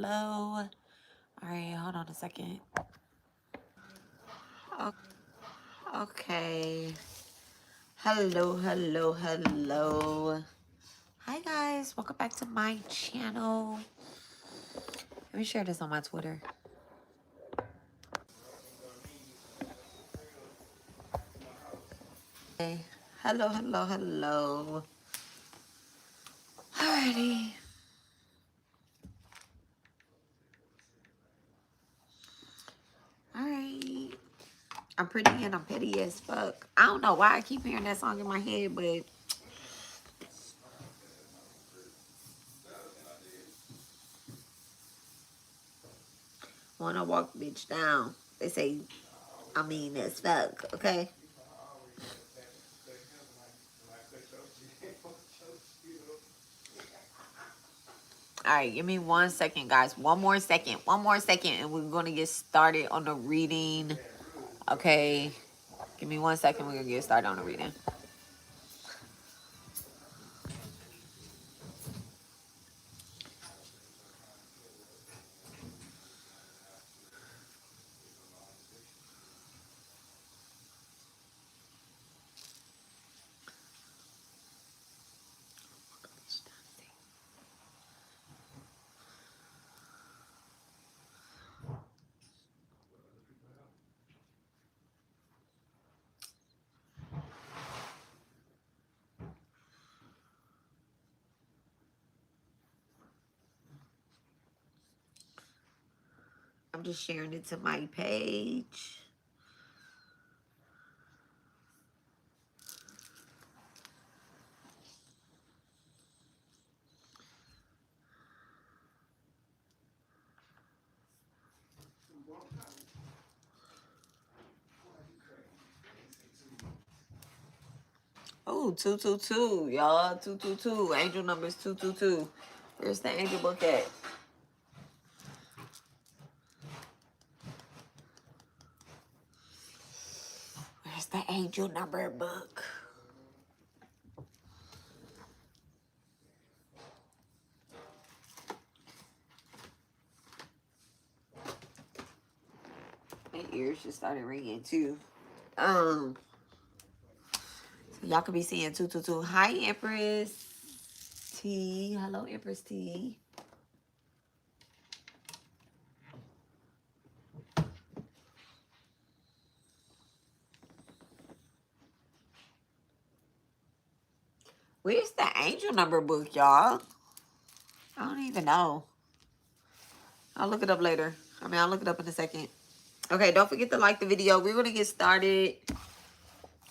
All right, hold on a second. Okay. Hello. Hi, guys. Welcome back to my channel. Let me share this on my Twitter. Hey. Hello. Alrighty. Alright. I'm pretty and I'm petty as fuck. I don't know why I keep hearing that song in my head, but wanna walk bitch down. They say I mean as fuck, okay? Alright, give me 1 second, guys. One more second, and we're gonna get started on the reading. Okay. Give me 1 second, we're gonna get started on the reading. I'm just sharing it to my page. Oh, 222, y'all. 222. Angel number is 222. Where's the angel book at? Where's the angel number book? My ears just started ringing too. So y'all could be seeing 222. Hi, Empress T. Hello, Empress T. Where's the angel number book, y'all? I don't even know. I'll look it up later. I'll look it up in a second. Okay, don't forget to like the video. We're going to get started.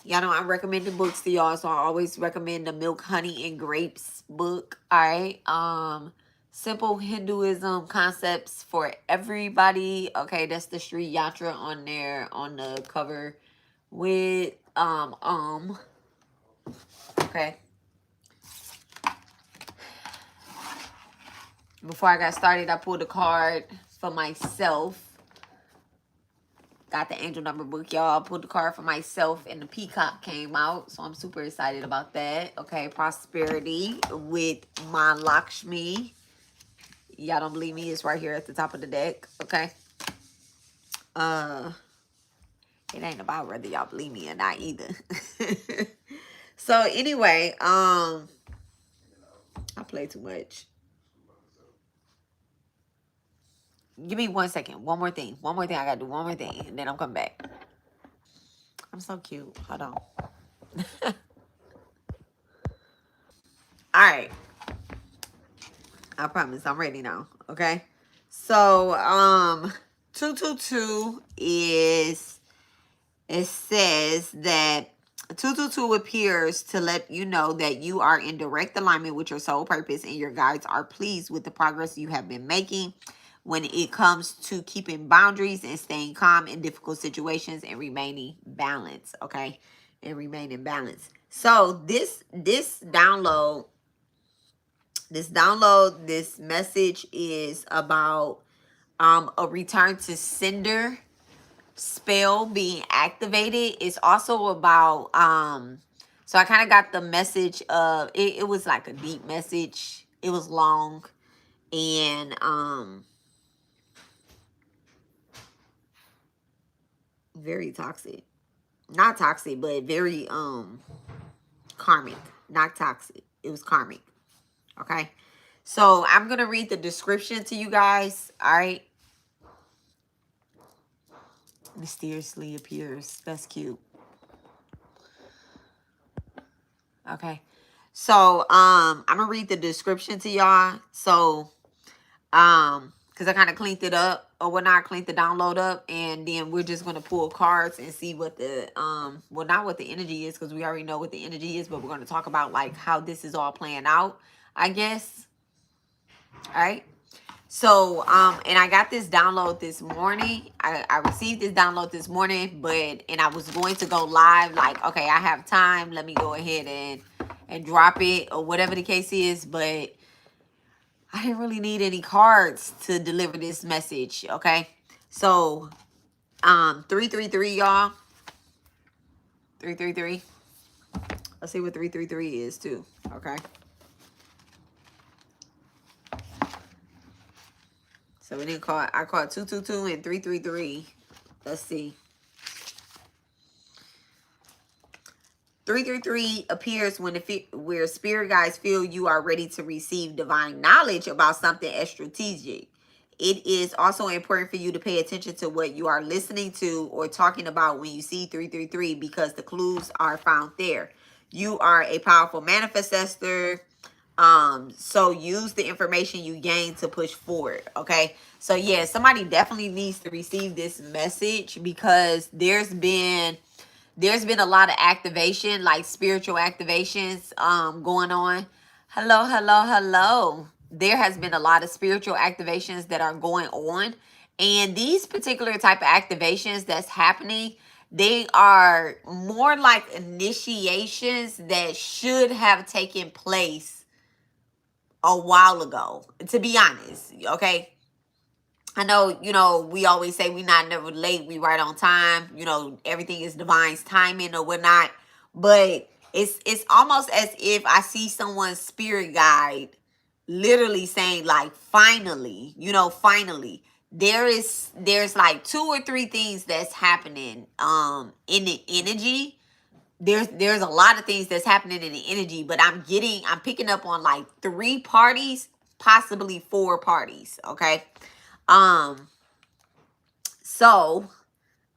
Y'all know I'm recommending books to y'all, so I always recommend the Milk, Honey, and Grapes book. All right. Simple Hinduism concepts for everybody. Okay, that's the Sri Yantra on there on the cover with okay. Before I got started, I pulled a card for myself. Got the angel number book, y'all. Pulled the card for myself, and the peacock came out. So I'm super excited about that. Okay, prosperity with my Lakshmi. Y'all don't believe me? It's right here at the top of the deck. Okay. It ain't about whether y'all believe me or not either. So anyway, I play too much. Give me 1 second. One more thing. I gotta do one more thing, and then I'm coming back. I'm so cute. Hold on. All right. I promise I'm ready now. Okay. So 222 is, it says that 222 appears to let you know that you are in direct alignment with your soul purpose, and your guides are pleased with the progress you have been making when it comes to keeping boundaries and staying calm in difficult situations and remaining balanced. Okay. And remaining balanced. So this download, this message is about a return to sender spell being activated. It's also about so I kind of got the message of it was like a deep message. It was long, and Very toxic. Not toxic, but very karmic. Not toxic. It was karmic. Okay. So I'm gonna read the description to you guys. All right. Mysteriously appears. That's cute. Okay. So I'm gonna read the description to y'all. So because I kind of cleaned it up or whatnot, cleaned the download up, and then we're just gonna pull cards and see what the well, not what the energy is, because we already know what the energy is, but we're gonna talk about like how this is all playing out, I guess. All right. So and I got this download this morning. I received this download this morning, and I was going to go live, like, okay, I have time, let me go ahead and drop it or whatever the case is, but I didn't really need any cards to deliver this message. Okay. So 333, y'all. 333. Let's see what 333 is too. Okay. So we didn't call, I called 222 and 333. Let's see. 333 appears when where spirit guides feel you are ready to receive divine knowledge about something as strategic. It is also important for you to pay attention to what you are listening to or talking about when you see 333, because the clues are found there. You are a powerful manifestor. So use the information you gain to push forward. Okay. So yeah, somebody definitely needs to receive this message, because there's been a lot of activation, like spiritual activations going on. Hello, hello, hello. There has been a lot of spiritual activations that are going on, and these particular type of activations that's happening, they are more like initiations that should have taken place a while ago, to be honest. Okay. I know, we always say we not never late, we right on time. Everything is divine's timing or whatnot. But it's almost as if I see someone's spirit guide literally saying, like, finally, finally. There's like 2 or 3 things that's happening in the energy. There's a lot of things that's happening in the energy, but I'm picking up on like 3 parties, possibly 4 parties. Okay. So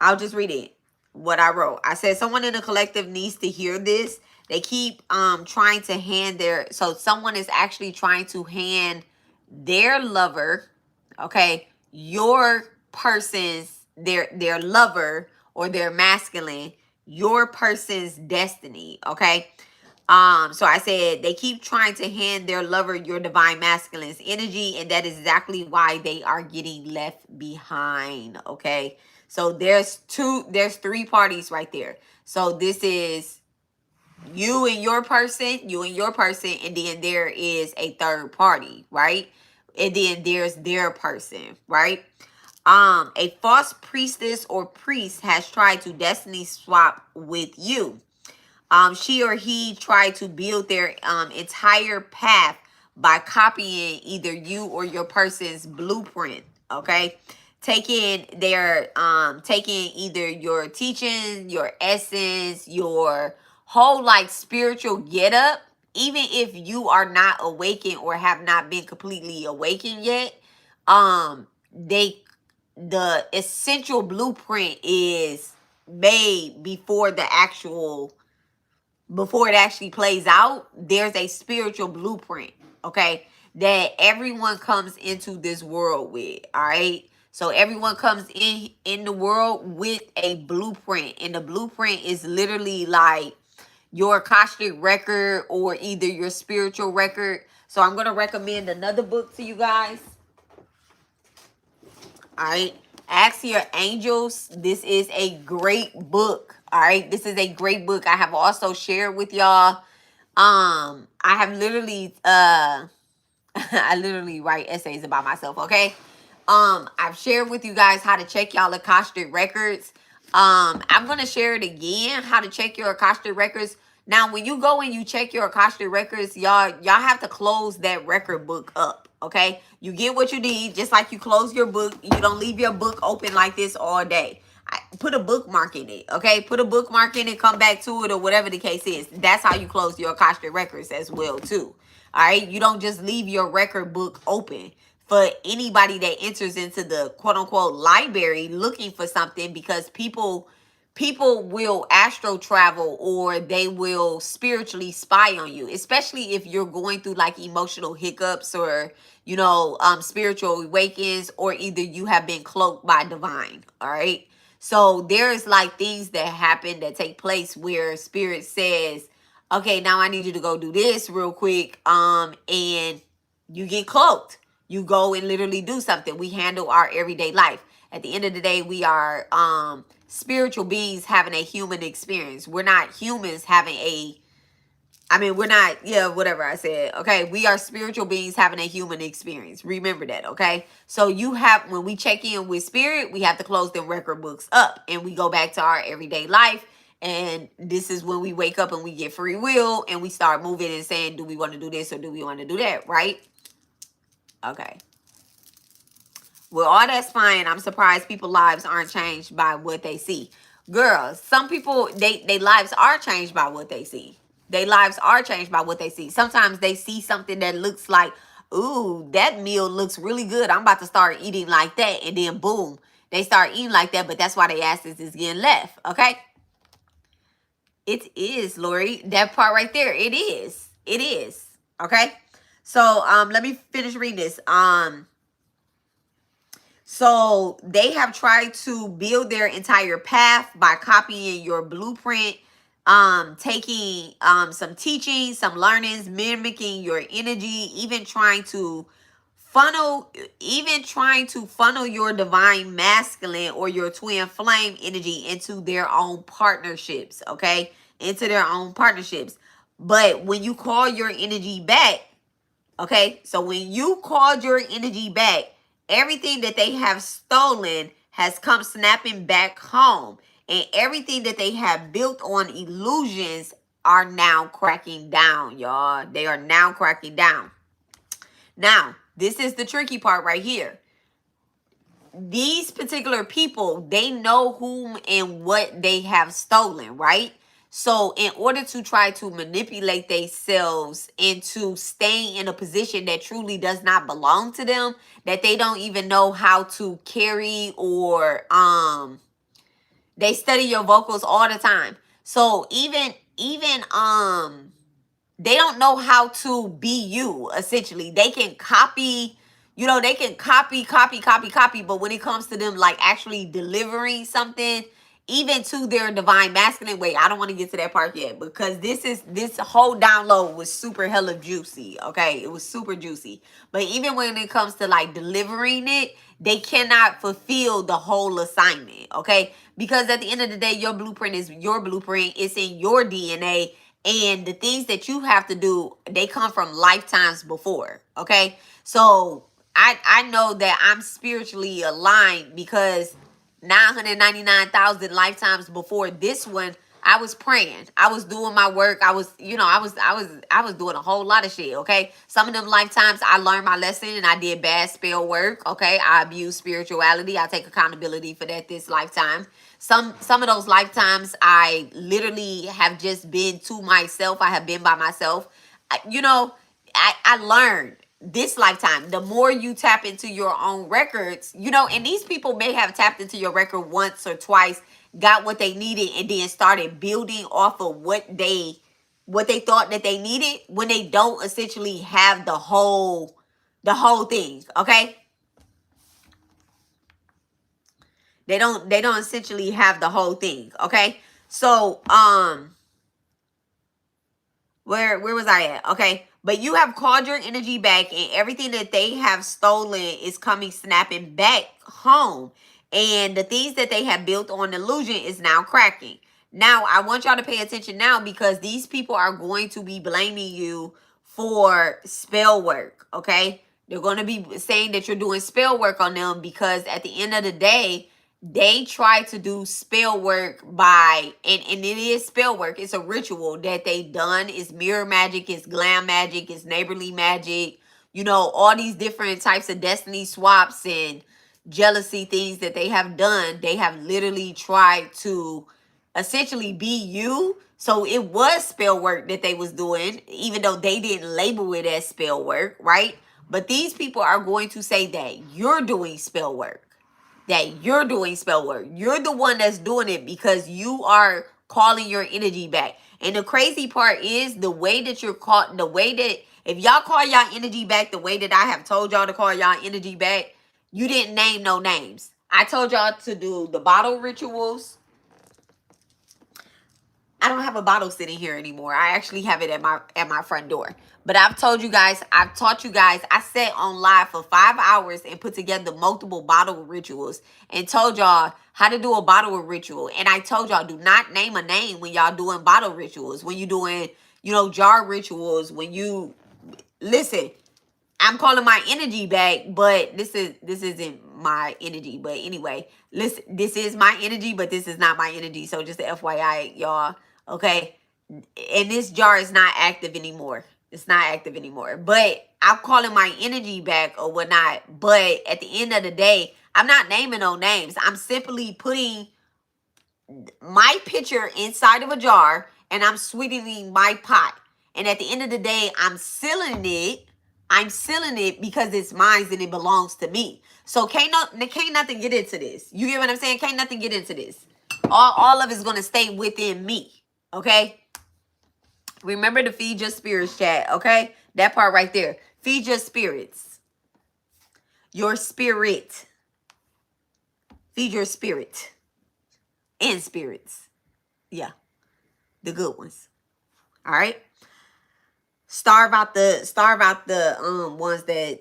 I'll just read it. What I wrote. I said someone in the collective needs to hear this. They keep trying to hand so someone is actually trying to hand their lover, okay, your person's their lover or their masculine, your person's destiny, okay? So I said they keep trying to hand their lover your divine masculine's energy, and that is exactly why they are getting left behind. Okay. So there's 3 parties right there. So this is you and your person, and then there is a 3rd party, right? And then there's their person, right? A false priestess or priest has tried to destiny swap with you. She or he tried to build their entire path by copying either you or your person's blueprint. Okay. Taking either your teaching, your essence, your whole like spiritual get up, even if you are not awakened or have not been completely awakened yet. The essential blueprint is made before it actually plays out. There's a spiritual blueprint, okay, that everyone comes into this world with. All right. So everyone comes in the world with a blueprint, and the blueprint is literally like your Akashic record or either your spiritual record. So I'm going to recommend another book to you guys. All right. Ask Your Angels. This is a great book. All right. This is a great book. I have also shared with y'all. I have literally, I literally write essays about myself. Okay. I've shared with you guys how to check y'all Akashic records. I'm going to share it again, how to check your Akashic records. Now, when you go and you check your Akashic records, y'all have to close that record book up, okay? You get what you need, just like you close your book. You don't leave your book open like this all day. Put a bookmark in it, okay? Put a bookmark in it, come back to it, or whatever the case is. That's how you close your Akashic records as well, too. All right? You don't just leave your record book open for anybody that enters into the quote-unquote library looking for something, because people will astro travel, or they will spiritually spy on you, especially if you're going through like emotional hiccups, or spiritual awakens, or either you have been cloaked by divine. All right, so there's like things that happen, that take place, where spirit says, okay, now I need you to go do this real quick, and you get cloaked. You go and literally do something. We handle our everyday life. At the end of the day, we are spiritual beings having a human experience. We're not humans having we're not, yeah, whatever I said. Okay, we are spiritual beings having a human experience. Remember that, okay? So when we check in with spirit, we have to close them record books up, and we go back to our everyday life. And this is when we wake up and we get free will, and we start moving and saying, do we want to do this or do we want to do that, right? Okay. Well, all that's fine. I'm surprised people's lives aren't changed by what they see. Girls, some people, they lives are changed by what they see. Their lives are changed by what they see. Sometimes they see something that looks like, ooh, that meal looks really good, I'm about to start eating like that. And then boom, they start eating like that. But that's why they asses is getting left, okay? It is, Lori. That part right there, it is. It is, okay? So let me finish reading this. So they have tried to build their entire path by copying your blueprint, taking some teaching, some learnings, mimicking your energy, even trying to funnel your divine masculine or your twin flame energy into their own partnerships, okay? Into their own partnerships. But when you call your energy back, okay, so when you called your energy back, everything that they have stolen has come snapping back home. And everything that they have built on illusions are now cracking down, y'all. They are now cracking down. Now, this is the tricky part right here. These particular people, they know whom and what they have stolen, right? So in order to try to manipulate themselves into staying in a position that truly does not belong to them, that they don't even know how to carry, or they study your vocals all the time. So even they don't know how to be you, essentially. They can copy, they can copy, but when it comes to them like actually delivering something, even to their divine masculine way, I don't want to get to that part yet, because this whole download was super hella juicy, okay? It was super juicy. But even when it comes to like delivering it, they cannot fulfill the whole assignment, okay? Because at the end of the day, your blueprint is your blueprint. It's in your DNA. And the things that you have to do, they come from lifetimes before, okay? So I know that I'm spiritually aligned, because 999,000 lifetimes before this one, I was praying. I was doing my work. I was doing a whole lot of shit, okay? Some of them lifetimes I learned my lesson and I did bad spell work, okay? I abused spirituality. I take accountability for that this lifetime. Some of those lifetimes I literally have just been to myself. I have been by myself. I learned this lifetime. The more you tap into your own records, and these people may have tapped into your record once or twice, got what they needed, and then started building off of what they thought that they needed, when they don't essentially have the whole thing, okay? They don't essentially have the whole thing, okay? So, where was I at? Okay. But you have called your energy back, and everything that they have stolen is coming snapping back home. And the things that they have built on illusion is now cracking. Now, I want y'all to pay attention now, because these people are going to be blaming you for spell work, okay? They're going to be saying that you're doing spell work on them, because at the end of the day, they try to do spell work by, and it is spell work. It's a ritual that they done. It's mirror magic, it's glam magic, it's neighborly magic, all these different types of destiny swaps, and jealousy things that they have done, they have literally tried to essentially be you. So it was spell work that they was doing, even though they didn't label it as spell work, right? But these people are going to say that you're doing spell work. That you're doing spell work. You're the one that's doing it because you are calling your energy back. And the crazy part is the way that you're caught, the way that if y'all call y'all energy back the way that I have told y'all to call y'all energy back, you didn't name no names. I told y'all to do the bottle rituals. I don't have a bottle sitting here anymore. I actually have it at my front door. But I've told you guys, I've taught you guys, I sat on live for 5 hours and put together multiple bottle rituals and told y'all how to do a bottle ritual. And I told y'all, do not name a name when y'all doing bottle rituals. When you doing, you know, jar rituals. When you, listen, I'm calling my energy back, but this isn't my energy. But anyway, listen, this is my energy, but this is not my energy. So just a FYI, y'all, okay? And this jar is not active anymore. It's not active anymore. But I'm calling my energy back or whatnot. But at the end of the day, I'm not naming no names. I'm simply putting my picture inside of a jar and I'm sweetening my pot. And at the end of the day, I'm sealing it. I'm sealing it because it's mine and it belongs to me. So can't nothing get into this. You get what I'm saying? Can't nothing get into this. All of it's going to stay within me. Okay? Remember to feed your spirits, chat. Okay? That part right there. Feed your spirits. Your spirit. Feed your spirit. And spirits. Yeah. The good ones. All right? Starve out the ones that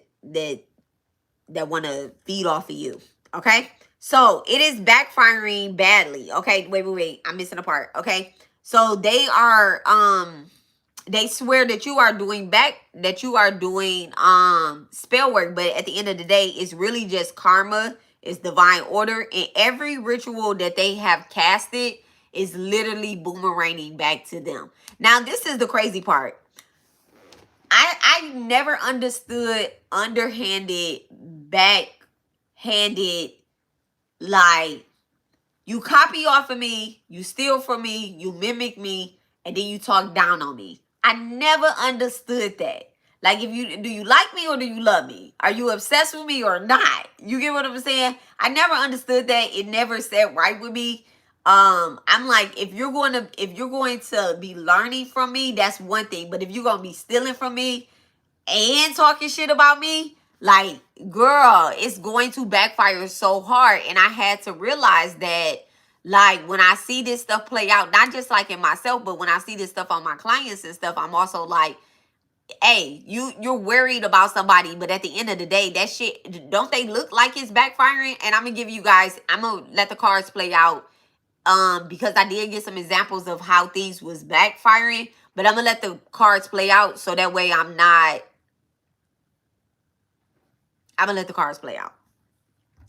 want to feed off of you. Okay? So it is backfiring badly. Okay, wait. I'm missing a part. Okay. So they are they swear that you are doing spell work, but at the end of the day, it's really just karma, it's divine order, and every ritual that they have casted is literally boomeranging back to them. Now, this is the crazy part. I never understood underhanded, backhanded, like you copy off of me, you steal from me, you mimic me, and then you talk down on me. I never understood that. Like, do you like me or do you love me? Are you obsessed with me or not? You get what I'm saying? I never understood that. It never sat right with me. I'm like, if you're going to be learning from me, that's one thing. But if you're going to be stealing from me and talking shit about me, like, girl, it's going to backfire so hard. And I had to realize that, like, when I see this stuff play out, not just like in myself, but when I see this stuff on my clients and stuff, I'm also like, hey, you're worried about somebody, but at the end of the day, that shit, don't they look like it's backfiring? And I'm gonna give you guys, I'm gonna let the cards play out, because I did get some examples of how things was backfiring, but I'm gonna let the cards play out so that way I'm gonna let the cards play out.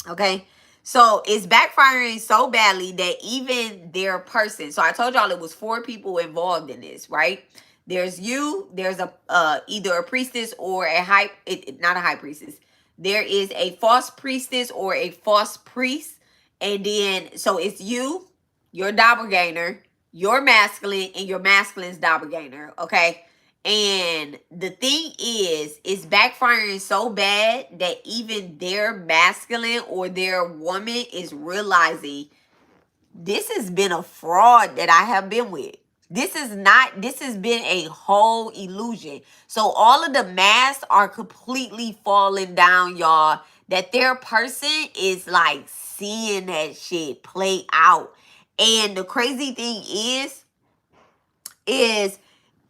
Okay. So it's backfiring so badly that even their person, so I told y'all it was 4 people involved in this, right? There's you, there's a either a priestess or not a high priestess. There is a false priestess or a false priest. And then, so it's you, your doppelganger, your masculine, and your masculine's doppelganger, okay? And the thing is, it's backfiring so bad that even their masculine or their woman is realizing this has been a fraud that I have been with. This has been a whole illusion. So all of the masks are completely falling down, y'all. That their person is like seeing that shit play out. And the crazy thing is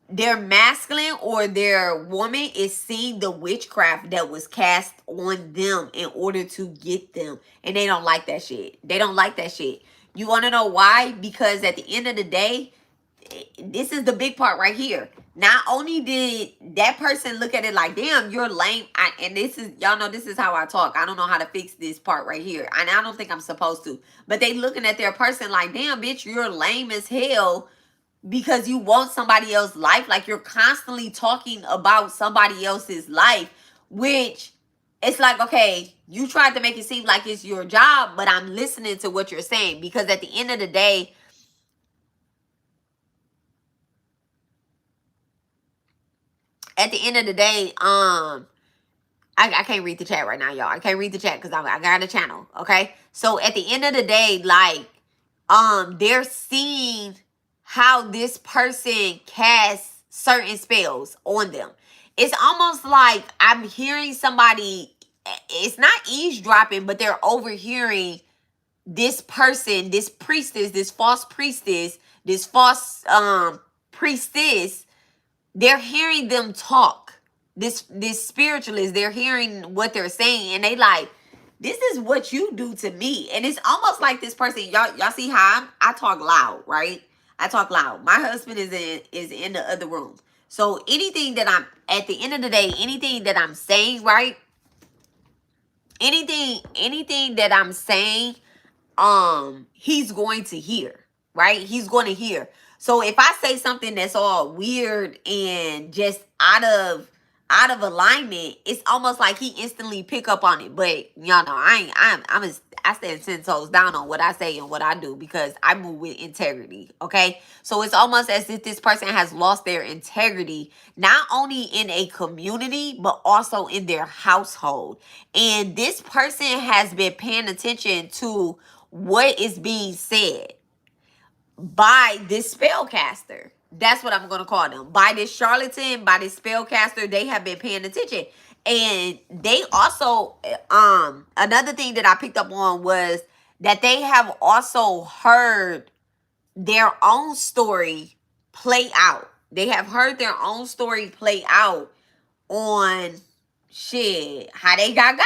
their masculine or their woman is seeing the witchcraft that was cast on them in order to get them. And they don't like that shit. They don't like that shit. You want to know why? Because at the end of the day, this is the big part right here. Not only did that person look at it like, damn, you're lame. And this is, y'all know this is how I talk. I don't know how to fix this part right here. And I don't think I'm supposed to. But they looking at their person like, damn, bitch, you're lame as hell because you want somebody else's life. Like, you're constantly talking about somebody else's life, which it's like, okay, you tried to make it seem like it's your job, but I'm listening to what you're saying, because at the end of the day, I can't read the chat right now, y'all. I can't read the chat because I got a channel. Okay. So at the end of the day, like, they're seeing how this person casts certain spells on them. It's almost like I'm hearing somebody, it's not eavesdropping, but they're overhearing this person, this priestess, this false priestess, this false priestess. They're hearing them talk. This spiritualist, they're hearing what they're saying, and they like, this is what you do to me. And it's almost like this person, y'all see how I talk loud, right? I talk loud. My husband is in the other room. So anything that I'm, at the end of the day, anything that I'm saying, right? Anything that I'm saying, he's going to hear, right? He's going to hear. So if I say something that's all weird and just out of alignment, it's almost like he instantly pick up on it. But y'all know, I stand 10 toes down on what I say and what I do, because I move with integrity. Okay. So it's almost as if this person has lost their integrity, not only in a community, but also in their household. And this person has been paying attention to what is being said by this spellcaster. That's what I'm going to call them. By this charlatan, by this spellcaster, they have been paying attention. And they also, another thing that I picked up on was that they have also heard their own story play out. They have heard their own story play out on shit, how they got.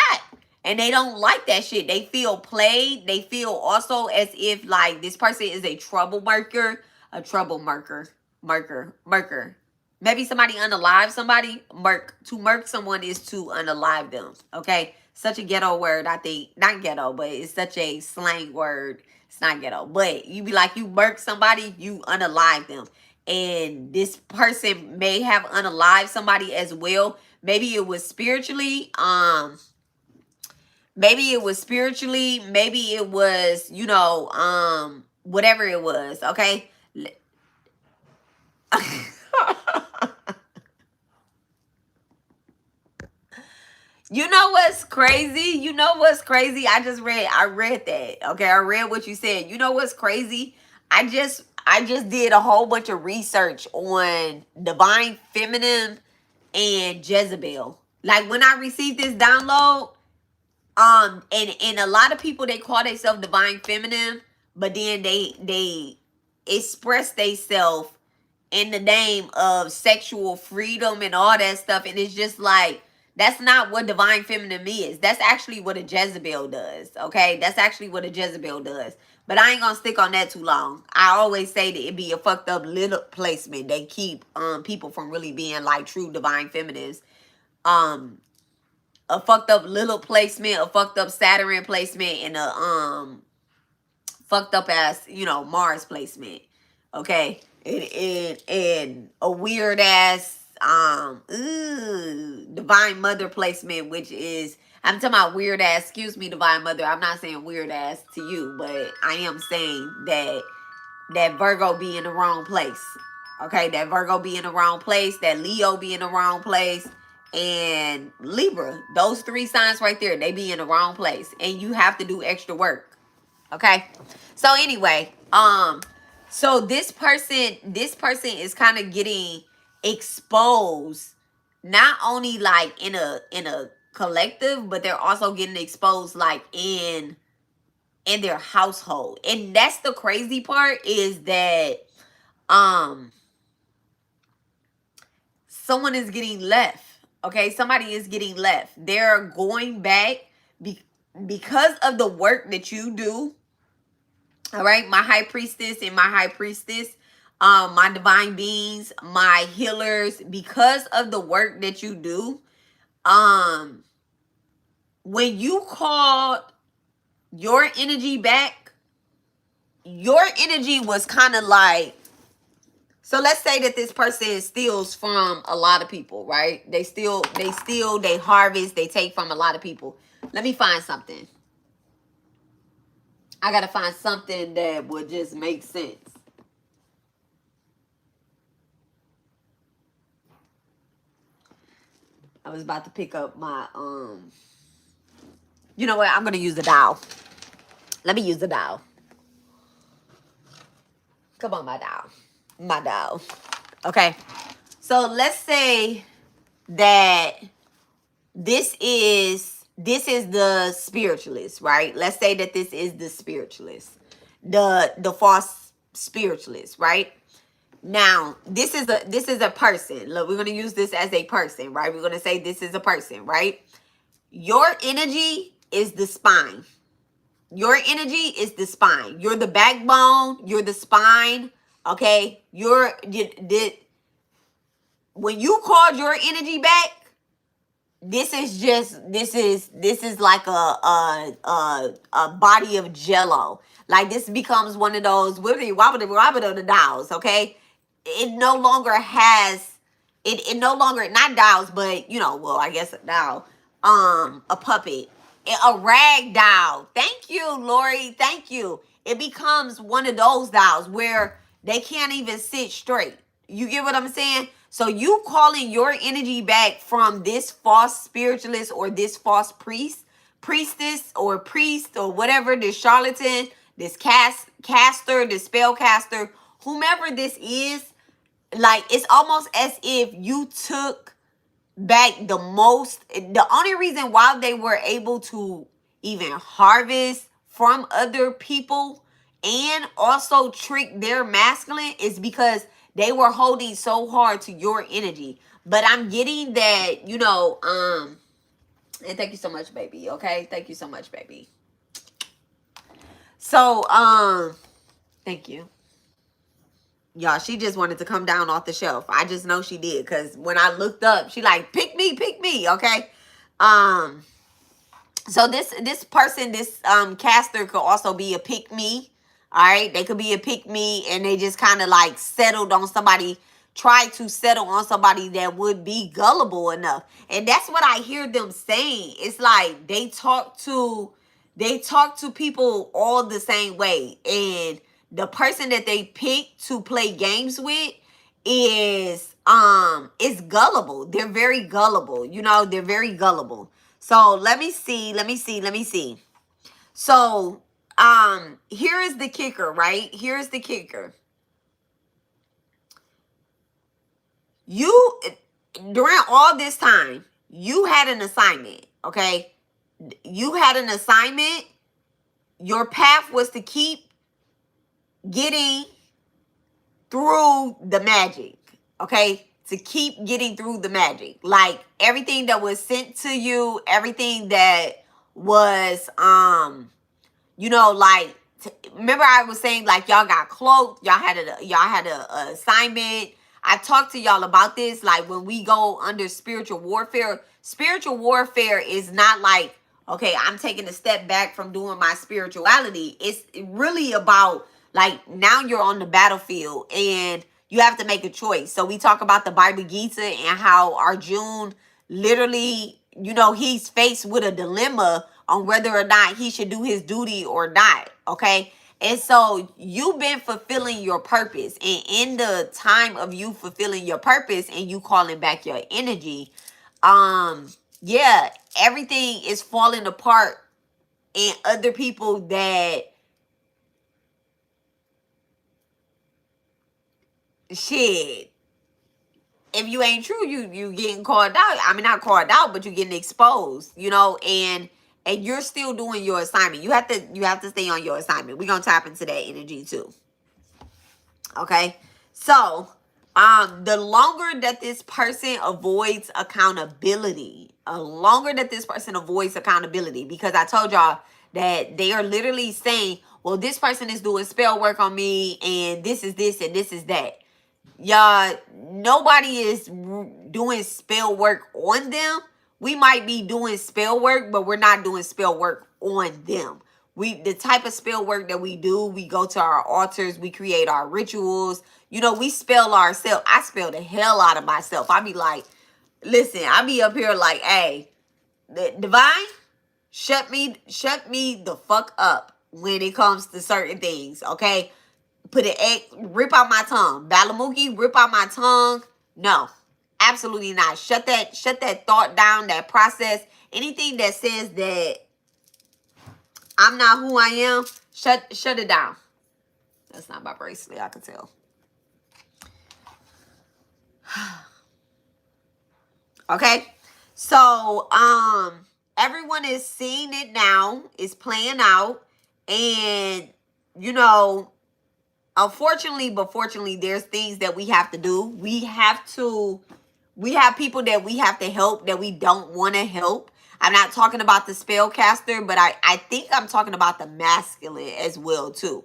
And they don't like that shit. They feel played. They feel also as if like this person is a troublemaker. A troublemaker. Merker. Maybe somebody unalive somebody. To murk someone is to unalive them. Okay? Such a ghetto word, I think. Not ghetto, but it's such a slang word. It's not ghetto. But you be like, you murk somebody, you unalive them. And this person may have unalived somebody as well. Maybe it was spiritually, maybe it was spiritually, maybe it was, whatever it was, okay? You know what's crazy? You know what's crazy? I read that. Okay, I read what you said. You know what's crazy? I just did a whole bunch of research on divine feminine and Jezebel. Like when I received this download, and a lot of people, they call themselves divine feminine, but then they express themselves in the name of sexual freedom and all that stuff, and it's just like, that's not what divine feminine is. That's actually what a Jezebel does. Okay, that's actually what a Jezebel does. But I ain't gonna stick on that too long. I always say that it be a fucked up little placement. They keep people from really being like true divine feminines. A fucked up little placement, a fucked up Saturn placement, and a fucked up ass, Mars placement. Okay. And a weird ass divine mother placement, which is, I'm talking about weird ass, excuse me, divine mother. I'm not saying weird ass to you, but I am saying that Virgo be in the wrong place. Okay, that Virgo be in the wrong place, that Leo be in the wrong place, and Libra. Those three signs right there, they be in the wrong place. And you have to do extra work. Okay? So anyway, so this person is kind of getting exposed, not only like in a collective, but they're also getting exposed like in their household. And that's the crazy part, is that someone is getting left. Okay, somebody is getting left. They're going back because of the work that you do. All right, my high priestess and my high priestess, my divine beings, my healers, because of the work that you do, when you called your energy back, your energy was kind of like So let's say that this person steals from a lot of people, right? They steal, they harvest, they take from a lot of people. Let me find something. I gotta find something that would just make sense. I was about to pick up my you know what? I'm gonna use the dial. Let me use the dial. Come on, my dial. My dial. Okay. So let's say that this is the spiritualist, right? Let's say that this is the spiritualist. The false spiritualist, right? Now, this is a person. Look, we're going to use this as a person, right? We're going to say this is a person, right? Your energy is the spine. Your energy is the spine. You're the backbone. You're the spine. Okay? When you called your energy back, this is like a body of jello. Like this becomes one of those wibbly wobbly of the dolls, okay? It no longer has it no longer, not dolls, but you know, well, I guess a doll, a puppet, a rag doll. Thank you, Lori. Thank you. It becomes one of those dolls where they can't even sit straight. You get what I'm saying? So you calling your energy back from this false spiritualist or this false priestess or priest or whatever, this charlatan, this caster, this spellcaster, whomever this is, like it's almost as if you took back the only reason why they were able to even harvest from other people and also trick their masculine is because they were holding so hard to your energy. But I'm getting that, you know, and thank you so much, baby. Okay, thank you so much, baby. So thank you. Y'all, she just wanted to come down off the shelf. I just know she did, because when I looked up, she like, pick me, okay? So this person, this caster could also be a pick me. All right, they could be a pick me, and they just kind of like settled on somebody, try to settle on somebody that would be gullible enough. And that's what I hear them saying. It's like they talk to people all the same way, and the person that they pick to play games with is gullible. They're very gullible. You know, they're very gullible. So let me see. So here is the kicker, right? Here's the kicker. You, during all this time, you had an assignment, okay? You had an assignment. Your path was to keep getting through the magic, okay? To keep getting through the magic. Like everything that was sent to you, everything that was, you know, like, remember I was saying like y'all got cloaked, y'all had a assignment. I talked to y'all about this, like when we go under spiritual warfare is not like, okay, I'm taking a step back from doing my spirituality. It's really about like now you're on the battlefield and you have to make a choice. So we talk about the Bible Gita and how Arjun literally, you know, he's faced with a dilemma on whether or not he should do his duty or not, okay? And so you've been fulfilling your purpose. And in the time of you fulfilling your purpose and you calling back your energy, yeah, everything is falling apart, and other people that shit, if you ain't true, you getting called out. I mean, not called out, but you getting exposed, you know, and you're still doing your assignment. You have to stay on your assignment. We're gonna tap into that energy too. Okay. So the longer that this person avoids accountability, because I told y'all that they are literally saying, well, this person is doing spell work on me, and this is this and this is that. Y'all, nobody is doing spell work on them. We might be doing spell work, but we're not doing spell work on them. the type of spell work that we do, we go to our altars, we create our rituals. You know, we spell ourselves. I spell the hell out of myself. I be like, listen, I be up here like, hey, the divine, shut me the fuck up when it comes to certain things, okay? Put an X, rip out my tongue. Balamuki, rip out my tongue. No, absolutely not. Shut that thought down, that process. Anything that says that I'm not who I am, shut it down. That's not my bracelet, I can tell. Okay? So, everyone is seeing it now. It's playing out. And, you know, unfortunately, but fortunately, there's things that we have to do. We have people that we have to help that we don't want to help. I'm not talking about the spellcaster, but I think I'm talking about the masculine as well, too.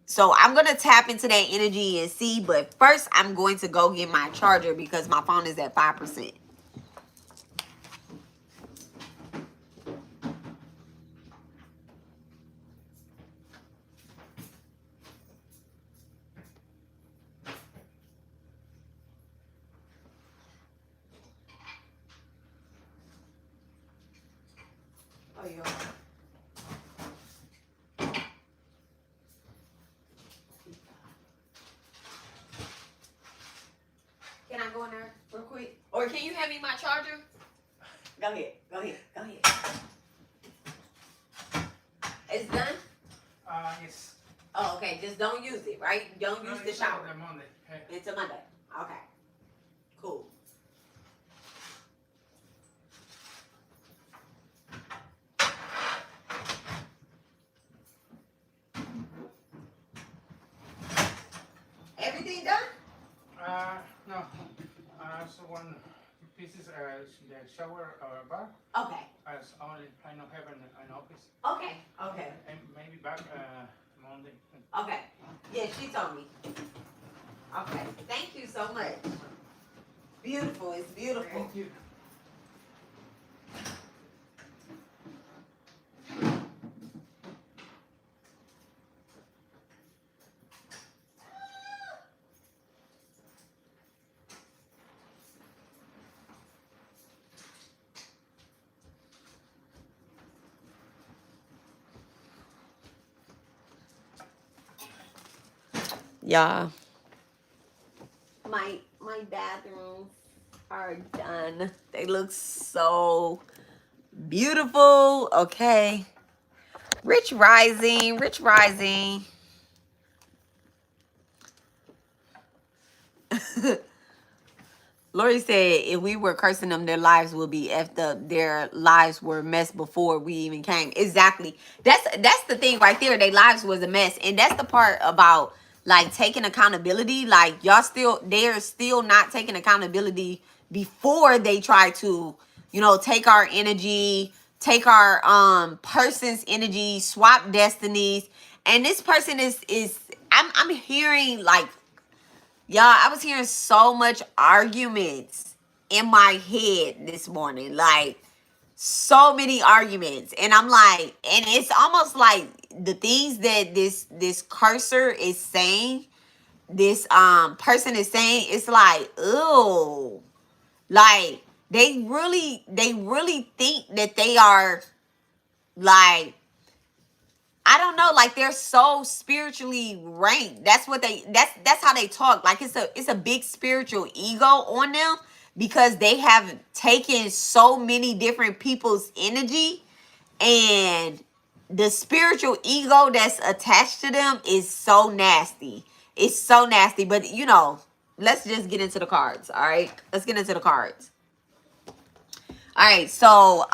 So I'm going to tap into that energy and see. But first, I'm going to go get my charger because my phone is at 5%. Oh, yeah. Can I go in there real quick? Or can you hand me my charger? Go ahead. It's done? Yes. Oh, okay. Just don't use it, right? Don't use the shower. Until Monday. Okay. Until Monday. Okay. Cool. Everything done? No. So one pieces the shower bar. Okay. As only I don't have an office. Okay. And maybe back Monday. Okay. Yeah, she told me. Okay. Thank you so much. Beautiful. It's beautiful. Thank you. Y'all, my bathrooms are done. They look so beautiful. Okay. Rich rising. Lori said if we were cursing them, their lives would be effed up. Their lives were a mess before we even came. Exactly. That's the thing right there. Their lives was a mess. And that's the part about like taking accountability. Like they're still not taking accountability before they try to, you know, take our energy, take our person's energy, swap destinies. And this person is I'm hearing like, y'all, I was hearing so much arguments in my head this morning. Like, so many arguments. And I'm like, and it's almost like the things that this cursor is saying, this person is saying, it's like, ooh. Like, they really think that they are like, I don't know, like they're so spiritually ranked. That's how they talk. Like it's a big spiritual ego on them because they have taken so many different people's energy, and the spiritual ego that's attached to them is so nasty. It's so nasty. But you know, let's just get into the cards. All right. Let's get into the cards. All right, so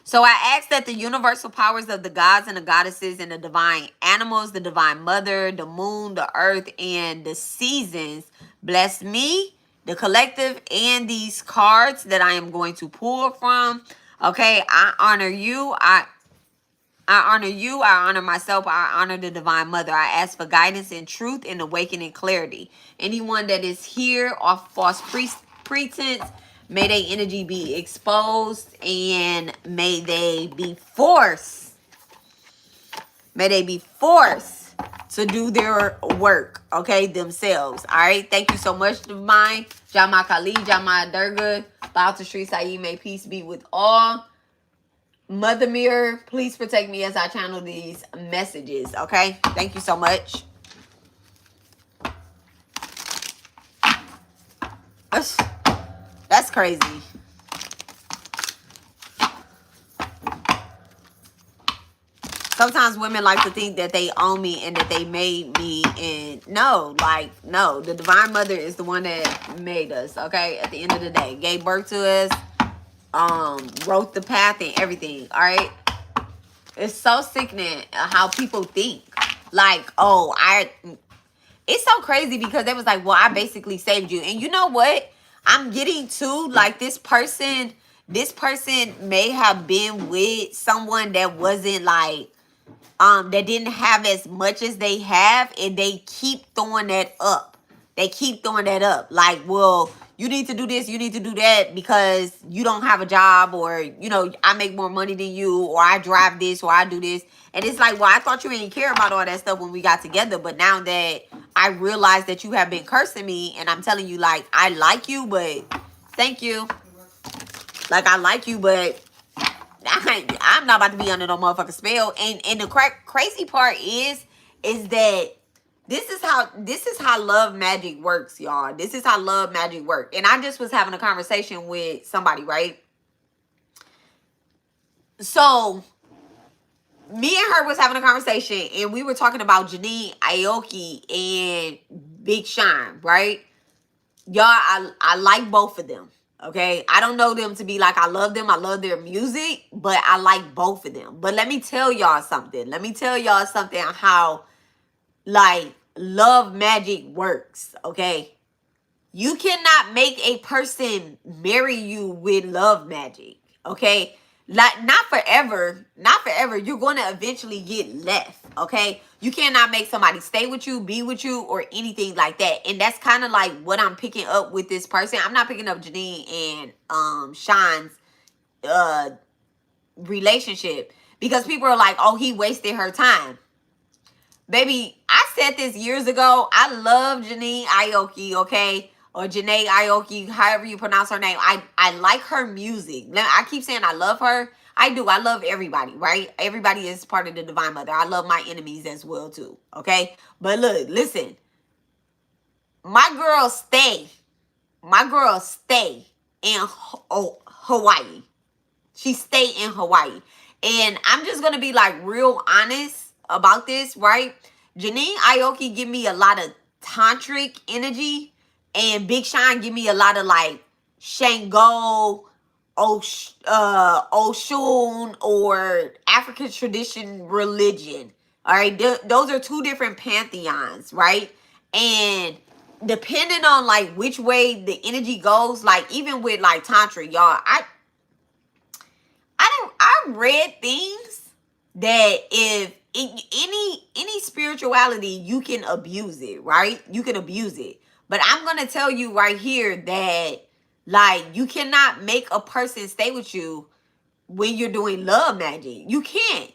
So I ask that the universal powers of the gods and the goddesses and the divine animals, the divine mother, the moon, the earth, and the seasons bless me, the collective, and these cards that I am going to pull from. Okay, I honor you. I honor you. I honor myself. I honor the divine mother. I ask for guidance and truth and awakening clarity. Anyone that is here off false pretense, May their energy be exposed, and may they be forced. May they be forced to do their work, okay, themselves. All right. Thank you so much, Divine. Jama Kali, Jama Durga, Bow to Sri Saeed. May peace be with all. Mother Mirror, please protect me as I channel these messages, okay? Thank you so much. That's crazy. Sometimes women like to think that they own me and that they made me, and no, the Divine Mother is the one that made us, okay? At the end of the day, gave birth to us, wrote the path and everything, all right? It's so sickening how people think. Like, oh, it's so crazy because they was like, well, I basically saved you. And you know what? I'm getting to, like, this person may have been with someone that wasn't like, that didn't have as much as they have, and they keep throwing that up. They keep throwing that up. Like, well, you need to do this, you need to do that because you don't have a job, or, you know, I make more money than you, or I drive this, or I do this. And it's like, well, I thought you didn't care about all that stuff when we got together, but now that I realize that you have been cursing me, and I'm telling you, like, I like you, but thank you. Like, I like you, but I'm not about to be under no motherfucking spell. And the crazy part is that this is how love magic works, y'all. This is how love magic works. And I just was having a conversation with somebody, right? So me and her was having a conversation, and we were talking about Janine Aoki and Big Sean, right? Y'all, I like both of them. Okay, I don't know them to be like I love them. I love their music, but I like both of them. But let me tell y'all something. How, like, love magic works. Okay, you cannot make a person marry you with love magic. Okay, like, not forever. You're going to eventually get left. Okay, you cannot make somebody stay with you, be with you, or anything like that. And that's kind of like what I'm picking up with this person. I'm not picking up Janine and Sean's relationship, because people are like, oh, he wasted her time. Baby, I said this years ago. I love Janine Aoki, okay? Or Janae Aoki, however you pronounce her name. I like her music. I keep saying I love her. I do. I love everybody, right? Everybody is part of the Divine Mother. I love my enemies as well, too, okay? But look, listen. My girl stay in Hawaii. She stay in Hawaii. And I'm just going to be, like, real honest about this, right? Janine Aoki give me a lot of tantric energy, and Big Sean give me a lot of, like, Shango, Oshun, or African tradition religion. All right, those are two different pantheons, right? And depending on, like, which way the energy goes, like, even with, like, tantra, y'all, I read things that if any spirituality, you can abuse it, right? You can abuse it. But I'm going to tell you right here that, like, you cannot make a person stay with you when you're doing love magic. You can't.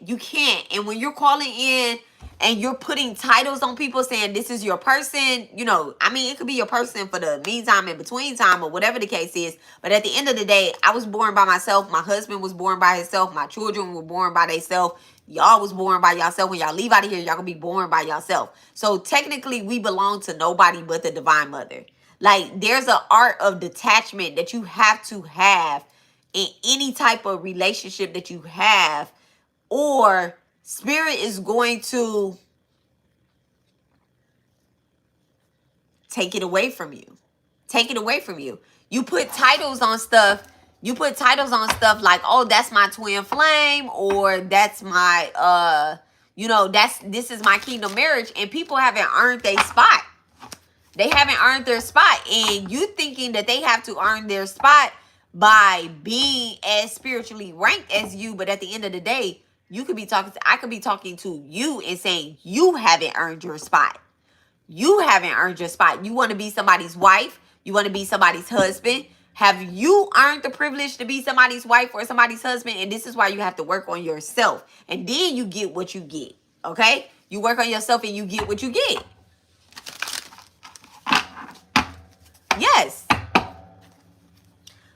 And when you're calling in and you're putting titles on people saying this is your person, you know, I mean, it could be your person for the meantime, in between time, or whatever the case is. But at the end of the day, I was born by myself. My husband was born by himself. My children were born by themselves. Y'all was born by yourself. When y'all leave out of here, y'all gonna be born by yourself. So technically, we belong to nobody but the Divine Mother. Like, there's an art of detachment that you have to have in any type of relationship that you have, or spirit is going to take it away from you. You put titles on stuff. Like, oh, that's my twin flame, or that's my this is my kingdom marriage, and people haven't earned their spot. They haven't earned their spot, and you thinking that they have to earn their spot by being as spiritually ranked as you, but at the end of the day, I could be talking to you and saying you haven't earned your spot. You want to be somebody's wife. You want to be somebody's husband. Have you earned the privilege to be somebody's wife or somebody's husband? And this is why you have to work on yourself. And then you get what you get. Okay? You work on yourself and you get what you get. Yes.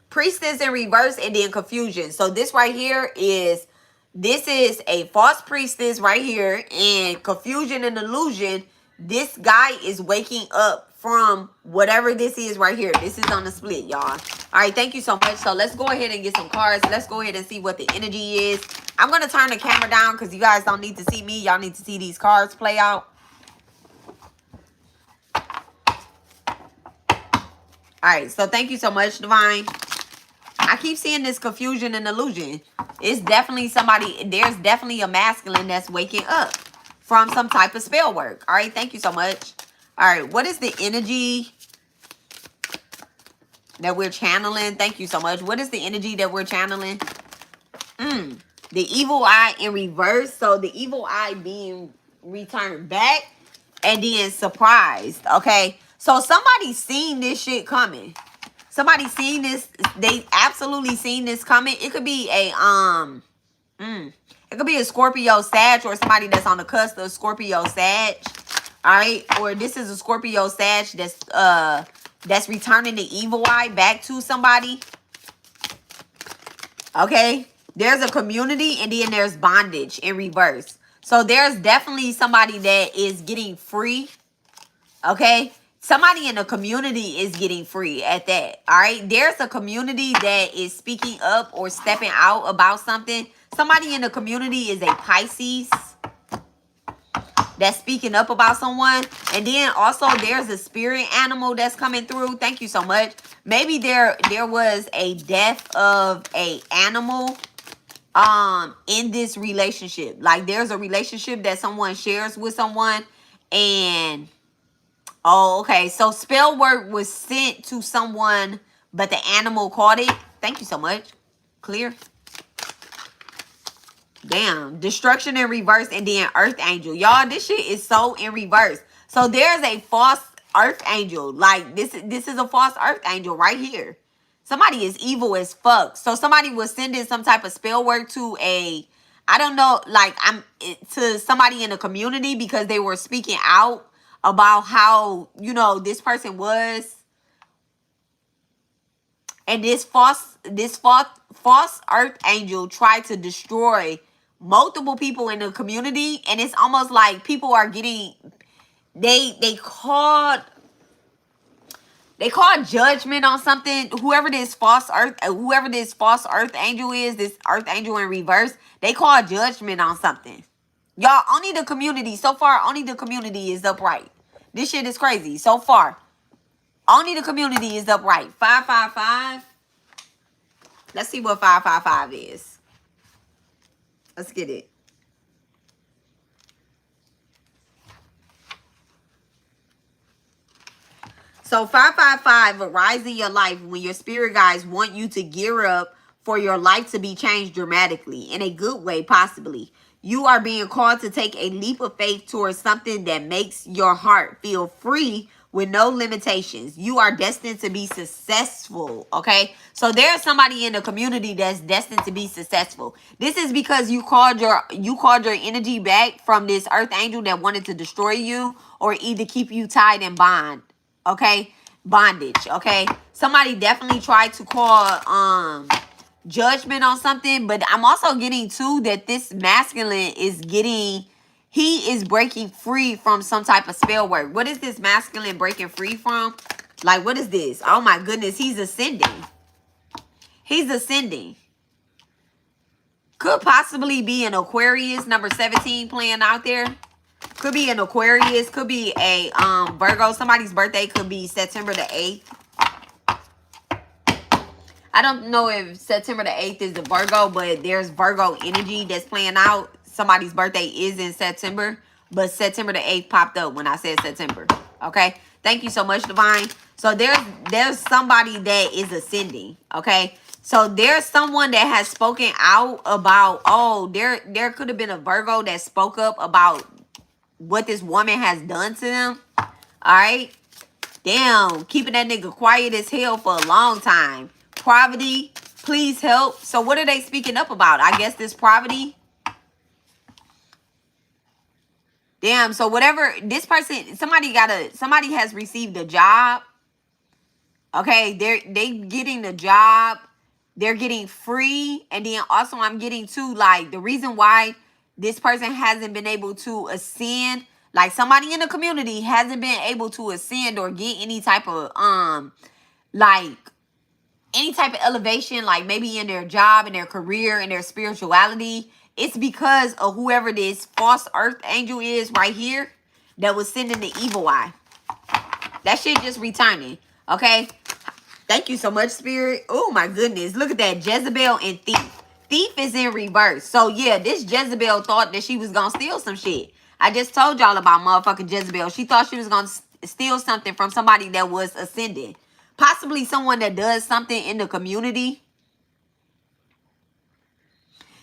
Priestess in reverse and then confusion. So this right here is, this is a false priestess right here. And confusion and illusion. This guy is waking up from whatever this is right here. This is on the split, y'all. All right, thank you so much. So let's go ahead and get some cards. Let's go ahead and see what the energy is. I'm going to turn the camera down because you guys don't need to see me. Y'all need to see these cards play out. All right, so thank you so much, Divine. I keep seeing this confusion and illusion. It's definitely somebody, there's definitely a masculine that's waking up from some type of spell work. All right, thank you so much. All right, what is the energy that we're channeling? Thank you so much. What is the energy that we're channeling? The evil eye in reverse. So the evil eye being returned back and then surprised. Okay, so somebody seen this shit coming. Somebody seen this. They absolutely seen this coming. It could be a it could be a Scorpio Sag or somebody that's on the cusp of Scorpio Sag. All right, or this is a Scorpio Sag that's returning the evil eye back to somebody. Okay, there's a community and then there's bondage in reverse. So there's definitely somebody that is getting free. Okay, somebody in the community is getting free at that. All right, there's a community that is speaking up or stepping out about something. Somebody in the community is a Pisces that's speaking up about someone. And then also there's a spirit animal that's coming through. Thank you so much. Maybe there was a death of a animal in this relationship. Like there's a relationship that someone shares with someone, and oh, okay, so spell work was sent to someone but the animal caught it. Thank you so much. Clear. Damn. Destruction in reverse and then earth angel. Y'all, this shit is so in reverse. So there's a false earth angel. Like this is a false earth angel right here. Somebody is evil as fuck. So somebody was sending some type of spell work to a, I don't know, like to somebody in the community because they were speaking out about how, you know, this person was. And this false earth angel tried to destroy multiple people in the community, and it's almost like people are getting they called judgment on something. Whoever this false earth angel is, this earth angel in reverse, they call judgment on something. Y'all, only the community so far, only the community is upright. This shit is crazy so far. Only the community is upright. 555. Let's see what 555 is. Let's get it. So 555, arise in your life when your spirit guides want you to gear up for your life to be changed dramatically, in a good way, possibly. You are being called to take a leap of faith towards something that makes your heart feel free with no limitations. You are destined to be successful, okay? So there's somebody in the community that's destined to be successful. This is because you called your energy back from this earth angel that wanted to destroy you or either keep you tied in bond, okay? Bondage, okay? Somebody definitely tried to call judgment on something, but I'm also getting too that this masculine is getting, he is breaking free from some type of spell work. What is this masculine breaking free from? Like, what is this? Oh my goodness, he's ascending. He's ascending. Could possibly be an Aquarius, number 17 playing out there. Could be an Aquarius, could be a Virgo. Somebody's birthday could be September the 8th. I don't know if September the 8th is the Virgo, but there's Virgo energy that's playing out. Somebody's birthday is in September, but September the 8th popped up when I said September. Okay? Thank you so much, Divine. So there's somebody that is ascending. Okay? So there's someone that has spoken out about, oh, there could have been a Virgo that spoke up about what this woman has done to them. All right? Damn, keeping that nigga quiet as hell for a long time. Poverty, please help. So what are they speaking up about? I guess this poverty. Damn, so whatever this person, somebody has received a job. Okay, they getting the job. They're getting free. And then also I'm getting to like the reason why this person hasn't been able to ascend. Like somebody in the community hasn't been able to ascend or get any type of like any type of elevation, like maybe in their job, in their career, in their spirituality. It's because of whoever this false earth angel is right here that was sending the evil eye. That shit just returning. Okay. Thank you so much, Spirit. Oh my goodness. Look at that. Jezebel and Thief. Thief is in reverse. So yeah, this Jezebel thought that she was gonna steal some shit. I just told y'all about motherfucking Jezebel. She thought she was gonna steal something from somebody that was ascending. Possibly someone that does something in the community.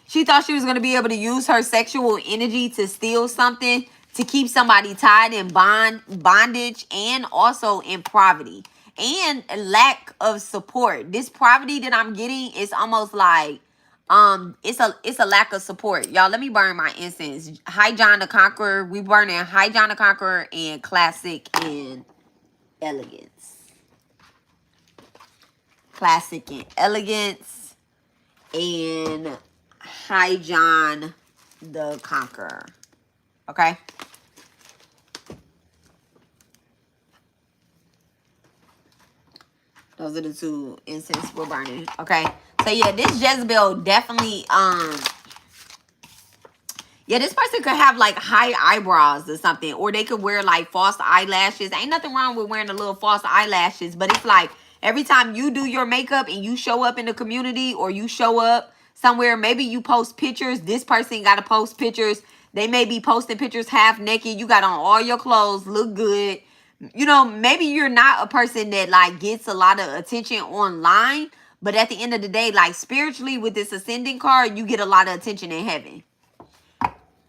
She thought she was going to be able to use her sexual energy to steal something, to keep somebody tied in bondage, and also in poverty and lack of support. This poverty that I'm getting is almost like it's a lack of support. Y'all, let me burn my incense. Hi John the Conqueror. We burning Hi John the Conqueror and Classic and Elegance. Classic and Elegance and Hi John the Conqueror. Okay. Those are the two incense we're burning. Okay. So yeah, this Jezebel definitely yeah, this person could have like high eyebrows or something, or they could wear like false eyelashes. Ain't nothing wrong with wearing a little false eyelashes, but it's like every time you do your makeup and you show up in the community or you show up somewhere, maybe you post pictures. This person got to post pictures. They may be posting pictures half naked. You got on all your clothes, look good. You know, maybe you're not a person that like gets a lot of attention online, but at the end of the day, like spiritually with this ascending card, you get a lot of attention in heaven.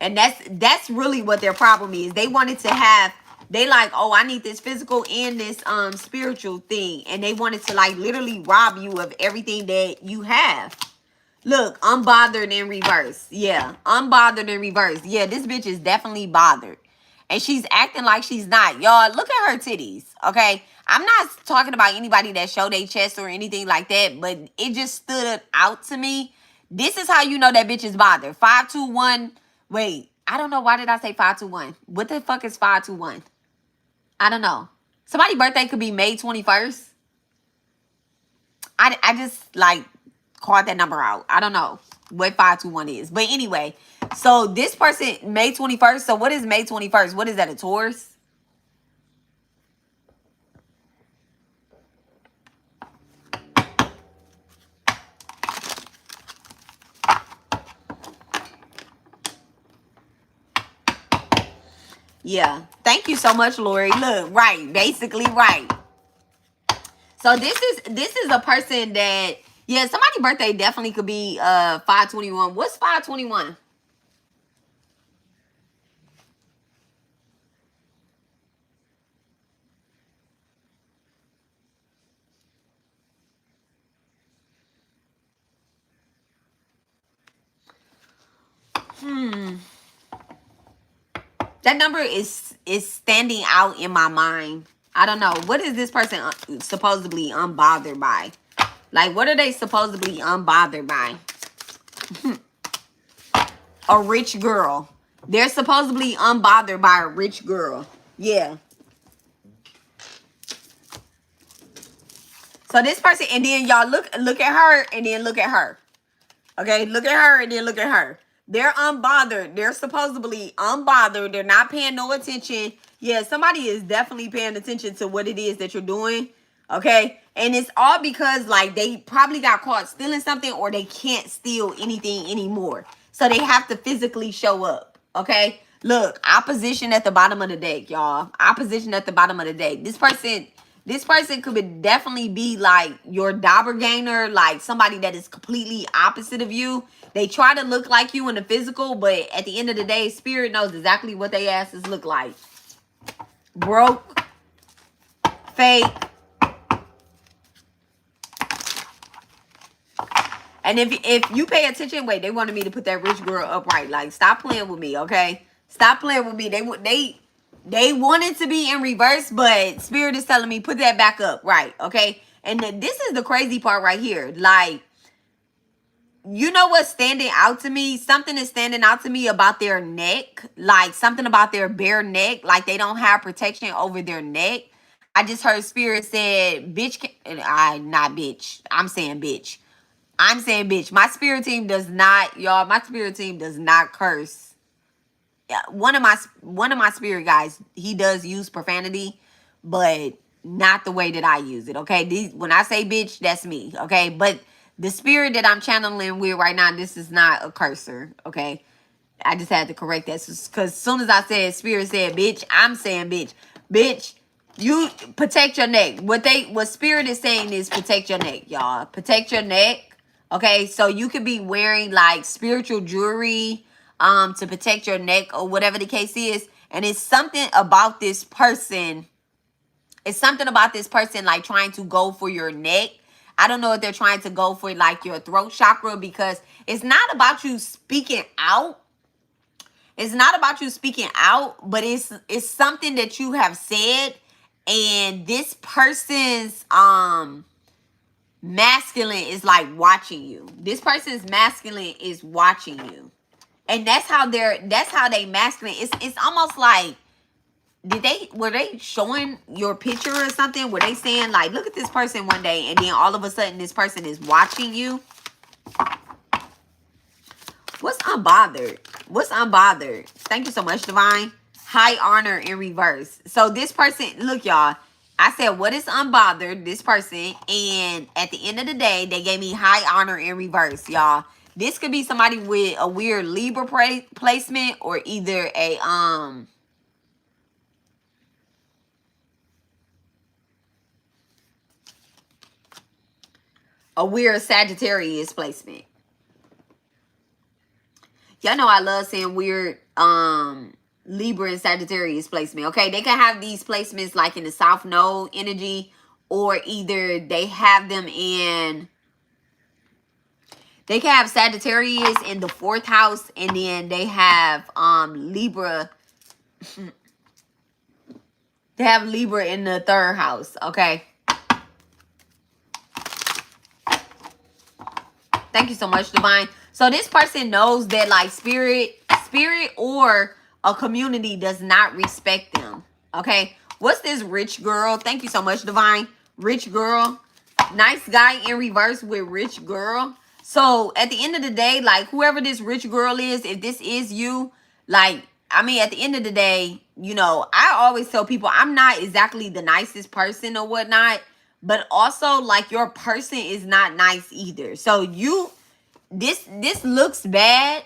And that's really what their problem is. They wanted to have, they like, oh, I need this physical and this spiritual thing. And they wanted to like literally rob you of everything that you have. Look, unbothered in reverse. Yeah, unbothered in reverse. Yeah, this bitch is definitely bothered. And she's acting like she's not. Y'all, look at her titties, okay? I'm not talking about anybody that showed their chest or anything like that, but it just stood out to me. This is how you know that bitch is bothered. 521. Wait, I don't know. Why did I say 521? What the fuck is 521? I don't know. Somebody's birthday could be May 21st. I just like called that number out. I don't know what 521 is. But anyway, so this person, May 21st. So what is May 21st? What is that, a Taurus? Yeah. Thank you so much, Lori. Look, right. Basically, right. So this is a person that, yeah, somebody's birthday definitely could be 521. What's 521? That number is standing out in my mind. I don't know. What is this person supposedly unbothered by? Like, what are they supposedly unbothered by? A rich girl. They're supposedly unbothered by a rich girl. Yeah. So this person, and then y'all look at her and then look at her. Okay, look at her and then look at her. They're unbothered. They're supposedly unbothered. They're not paying no attention. Yeah, somebody is definitely paying attention to what it is that you're doing. Okay, and it's all because like they probably got caught stealing something or they can't steal anything anymore. So they have to physically show up. Okay, look, opposition at the bottom of the deck, y'all. Opposition at the bottom of the deck. This person could definitely be like your doppelganger, like somebody that is completely opposite of you. They try to look like you in the physical, but at the end of the day, spirit knows exactly what they asses look like. Broke, fake. And if you pay attention, wait, they wanted me to put that rich girl upright. Like, stop playing with me, okay? Stop playing with me. They wanted to be in reverse, but Spirit is telling me put that back up, right? Okay. And this is the crazy part right here. Like, you know what's standing out to me? Something is standing out to me about their neck. Like, something about their bare neck. Like, they don't have protection over their neck. I just heard Spirit said, bitch. Not bitch. I'm saying bitch. I'm saying bitch. My spirit team does not, y'all. My spirit team does not curse. Yeah, one of my spirit guys, he does use profanity, but not the way that I use it. Okay, when I say bitch, that's me. Okay, but the spirit that I'm channeling with right now, this is not a cursor. Okay, I just had to correct that because as soon as I said Spirit said bitch, I'm saying bitch. Bitch, you protect your neck. What Spirit is saying is protect your neck, y'all. Protect your neck. Okay, so you could be wearing like spiritual jewelry to protect your neck or whatever the case is. And it's something about this person. It's something about this person like trying to go for your neck. I don't know if they're trying to go for like your throat chakra, because it's not about you speaking out. It's not about you speaking out, but it's something that you have said, and this person's masculine is like watching you. This person's masculine is watching you. And that's how they masculine. It's almost like, were they showing your picture or something? Were they saying like, look at this person one day, and then all of a sudden this person is watching you? What's unbothered? What's unbothered? Thank you so much, Divine. High honor in reverse. So this person, look, y'all. I said, what is unbothered? This person. And at the end of the day, they gave me high honor in reverse, y'all. This could be somebody with a weird Libra placement, or either a weird Sagittarius placement. Y'all know I love saying weird Libra and Sagittarius placement. Okay, they can have these placements like in the South Node energy, or either they have them in, they can have Sagittarius in the 4th house, and then they have Libra. They have Libra in the 3rd house. Okay. Thank you so much, Divine. So this person knows that like spirit or a community does not respect them. Okay. What's this rich girl? Thank you so much, Divine. Rich girl. Nice guy in reverse with rich girl. So at the end of the day, like whoever this rich girl is, if this is you, like, I mean, at the end of the day, you know, I always tell people I'm not exactly the nicest person or whatnot, but also like your person is not nice either. So this looks bad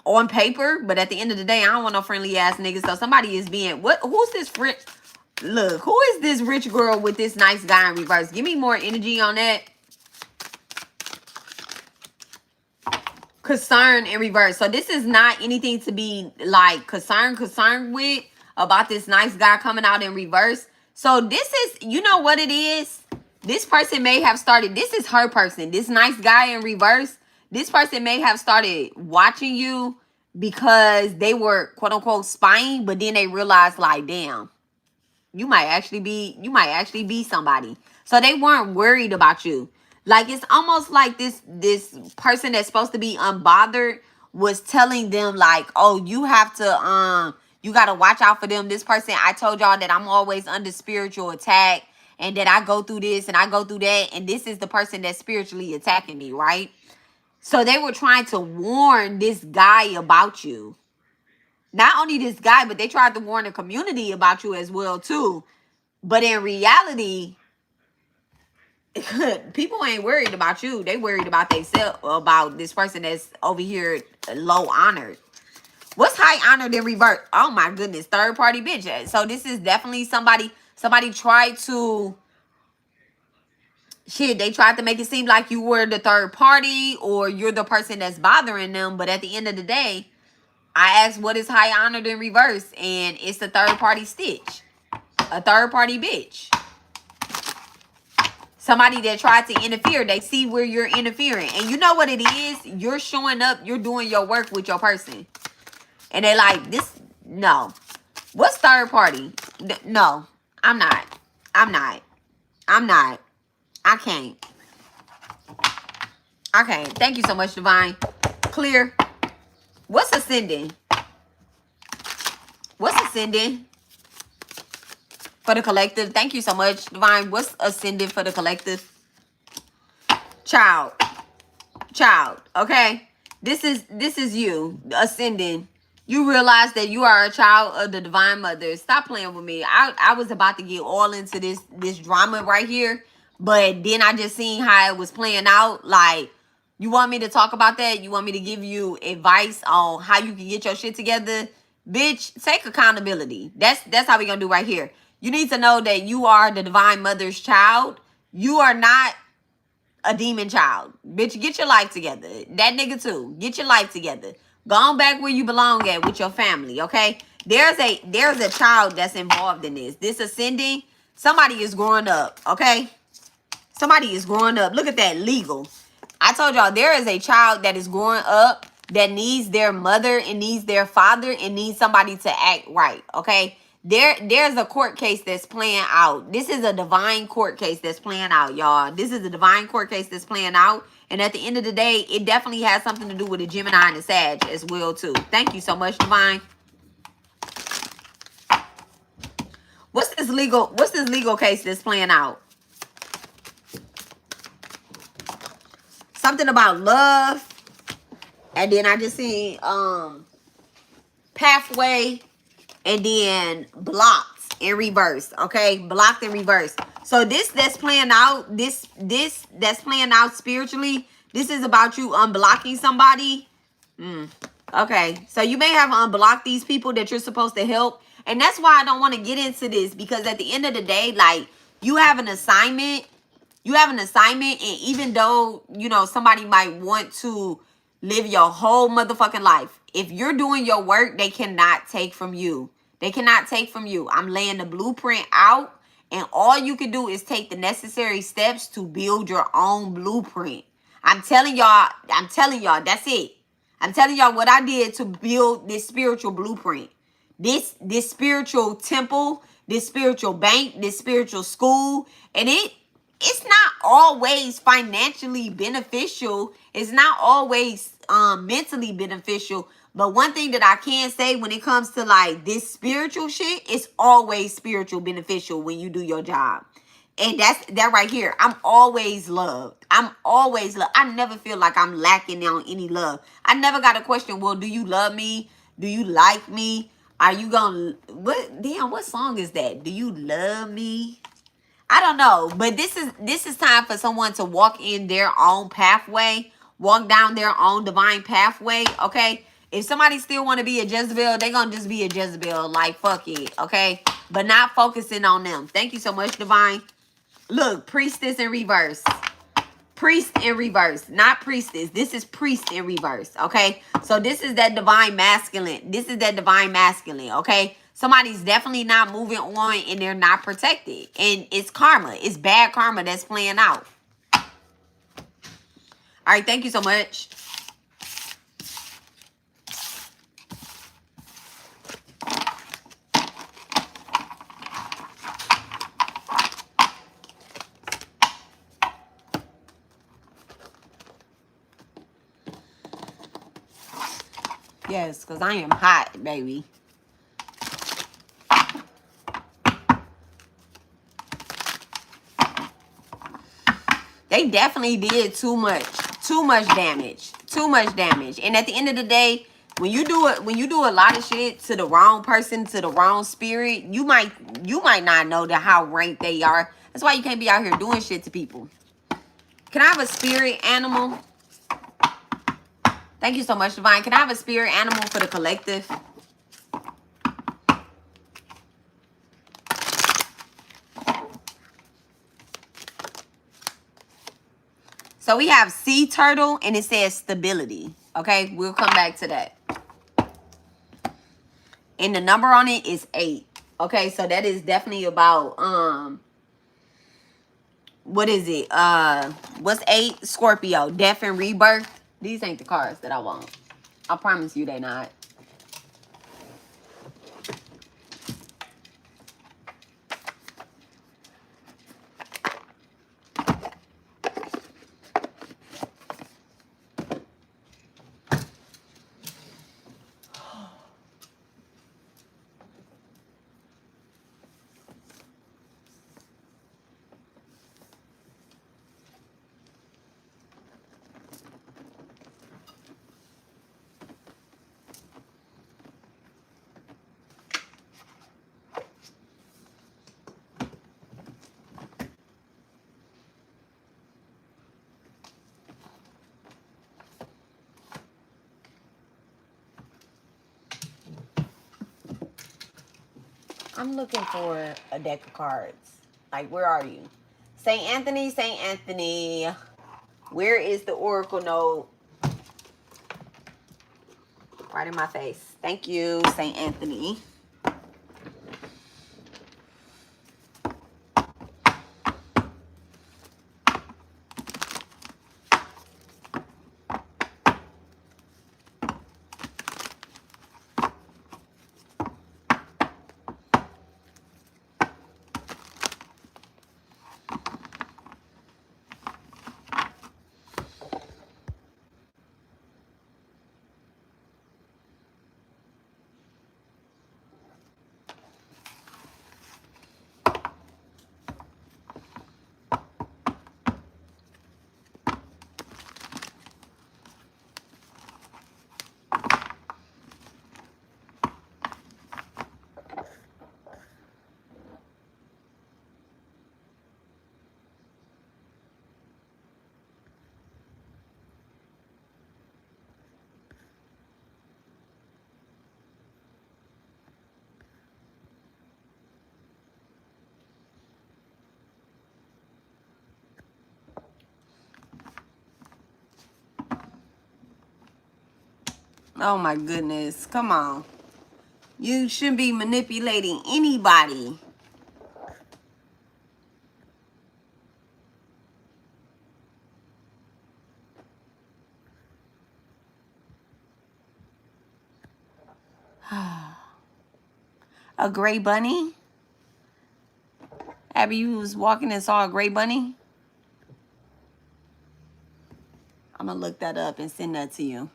on paper, but at the end of the day, I don't want no friendly ass niggas. So somebody is being, who's this rich? Look, who is this rich girl with this nice guy in reverse? Give me more energy on that. Concern in reverse. So this is not anything to be like concerned with about this nice guy coming out in reverse. So this is, you know what it is? This person may have started, this is her person. This nice guy in reverse, this person may have started watching you because they were quote unquote spying, but then they realized like, damn, you might actually be somebody. So they weren't worried about you. Like, it's almost like this person that's supposed to be unbothered was telling them like, oh, you have to you got to watch out for them. This person, I told y'all that I'm always under spiritual attack, and that I go through this and I go through that, and this is the person that's spiritually attacking me, right? So they were trying to warn this guy about you. Not only this guy, but they tried to warn the community about you as well too. But in reality, people ain't worried about you. They worried about themselves, about this person that's over here low honored. What's high honored in reverse? Oh my goodness, third party bitch. So this is definitely somebody tried to, shit, they tried to make it seem like you were the third party or you're the person that's bothering them. But at the end of the day, I asked what is high honored in reverse, and it's the third party stitch. A third party bitch. Somebody that tried to interfere. They see where you're interfering. And you know what it is? You're showing up. You're doing your work with your person. And they like, this, no. What's third party? No, I'm not. I'm not. I'm not. I can't. I can't. Thank you so much, Divine. Clear. What's ascending? What's ascending for the collective? Thank you so much, Divine. What's ascending for the collective? Child. Child. Okay. This is you ascending. You realize that you are a child of the Divine Mother. Stop playing with me. I was about to get all into this drama right here, but then I just seen how it was playing out. Like, you want me to talk about that? You want me to give you advice on how you can get your shit together? Bitch, take accountability. That's how we gonna do right here. You need to know that you are the Divine Mother's child. You are not a demon child. Bitch, get your life together. That nigga too. Get your life together. Go on back where you belong at with your family, okay? There's a child that's involved in this. This ascending, somebody is growing up, okay? Somebody is growing up. Look at that, legal. I told y'all there is a child that is growing up that needs their mother and needs their father and needs somebody to act right, okay? There's a court case that's playing out. This is a divine court case that's playing out, y'all. This is a divine court case that's playing out. And at the end of the day, it definitely has something to do with a Gemini and a Sag as well, too. Thank you so much, Divine. What's this legal case that's playing out? Something about love. And then I just see pathway. And then blocked in reverse. Okay, blocked in reverse. So this that's playing out, this that's playing out spiritually, this is about you unblocking somebody. Okay, so you may have unblocked these people that you're supposed to help. And that's why I don't want to get into this, because at the end of the day, like, you have an assignment. You have an assignment, and even though, you know, somebody might want to live your whole motherfucking life, if you're doing your work, they cannot take from you. They cannot take from you. I'm laying the blueprint out, and all you can do is take the necessary steps to build your own blueprint. I'm telling y'all, that's it. I'm telling y'all what I did to build this spiritual blueprint. This spiritual temple, this spiritual bank, this spiritual school, and it's not always financially beneficial. It's not always mentally beneficial. But one thing that I can say when it comes to like this spiritual shit, it's always spiritual beneficial when you do your job. And that's that right here. I'm always loved. I'm always loved. I never feel like I'm lacking on any love. I never got a question, well, do you love me? Do you like me? Are you gonna, what song is that? Do you love me? I don't know, but this is time for someone to walk in their own pathway, walk down their own divine pathway, okay? If somebody still want to be a Jezebel, they gonna just be a Jezebel, like, fuck it, okay? But not focusing on them. Thank you so much, Divine. Look, Priestess in reverse. Priest in reverse, not Priestess. This is Priest in reverse, okay? So this is that divine masculine. This is that divine masculine, okay? Somebody's definitely not moving on and they're not protected. And it's karma. It's bad karma that's playing out. All right, thank you so much. Yes, because I am hot, baby. They definitely did too much damage. Too much damage. And at the end of the day, when you do a lot of shit to the wrong person, to the wrong spirit, you might not know how ranked they are. That's why you can't be out here doing shit to people. Can I have a spirit animal? Thank you so much, Divine. Can I have a spirit animal for the collective? So we have sea turtle and it says stability. Okay, we'll come back to that. And the number on it is 8. Okay, so that is definitely about what is it? What's 8? Scorpio, death and rebirth. These ain't the cards that I want. I promise you they not. I'm looking for a deck of cards. Like, where are you? St. Anthony, St. Anthony. Where is the Oracle note? Right in my face. Thank you, St. Anthony. Oh my goodness. Come on. You shouldn't be manipulating anybody. A gray bunny? Abby, you was walking and saw a gray bunny? I'm going to look that up and send that to you.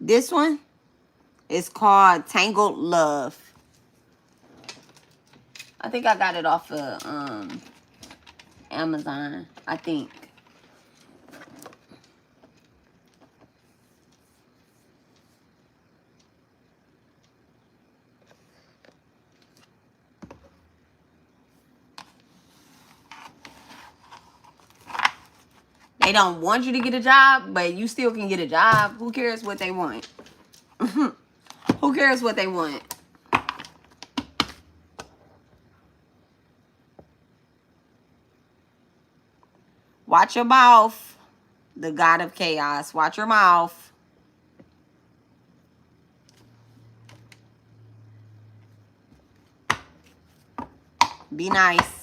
This one is called Tangled Love. I think I got it off of Amazon, I think. They don't want you to get a job, but you still can get a job. Who cares what they want? Who cares what they want? Watch your mouth. The God of Chaos. Watch your mouth. Be nice.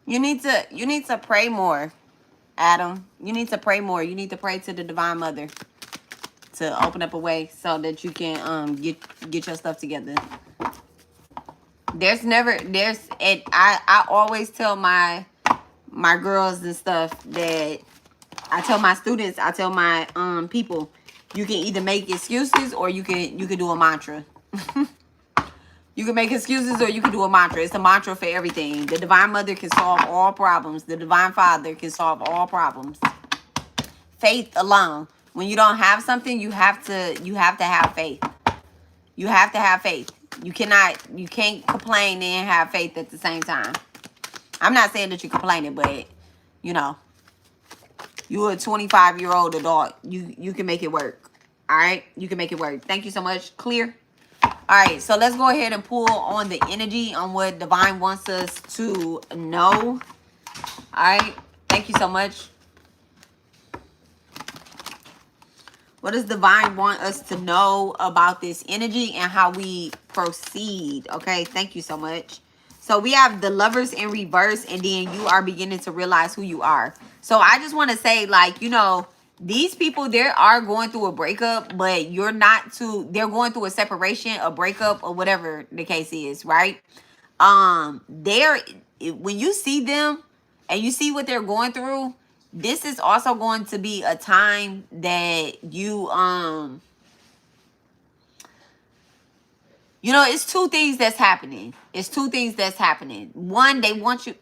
You need to pray more, Adam. You need to pray more. You need to pray to the Divine Mother to open up a way so that you can get your stuff together. I always tell my girls and stuff that I tell my students, I tell my people, you can either make excuses or you can do a mantra. You can make excuses or you can do a mantra. It's a mantra for everything. The Divine Mother can solve all problems. The Divine Father can solve all problems. Faith alone. When you don't have something, you have to have faith. You have to have faith. You can't complain and have faith at the same time. I'm not saying that you're complaining, but you know, you're a 25-year-old adult. You can make it work. All right? You can make it work. Thank you so much. Clear? All right, so let's go ahead and pull on the energy on what Divine wants us to know. All right, thank you so much. What does Divine want us to know about this energy and how we proceed? Okay, thank you so much. So we have the Lovers in reverse, and then you are beginning to realize who you are. So I just want to say, like, you know, these people, they are going through a breakup, but you're not too, they're going through a separation, a breakup, or whatever the case is, right? They're, when you see them and you see what they're going through, this is also going to be a time that you know, it's two things that's happening. It's two things that's happening. One, they want you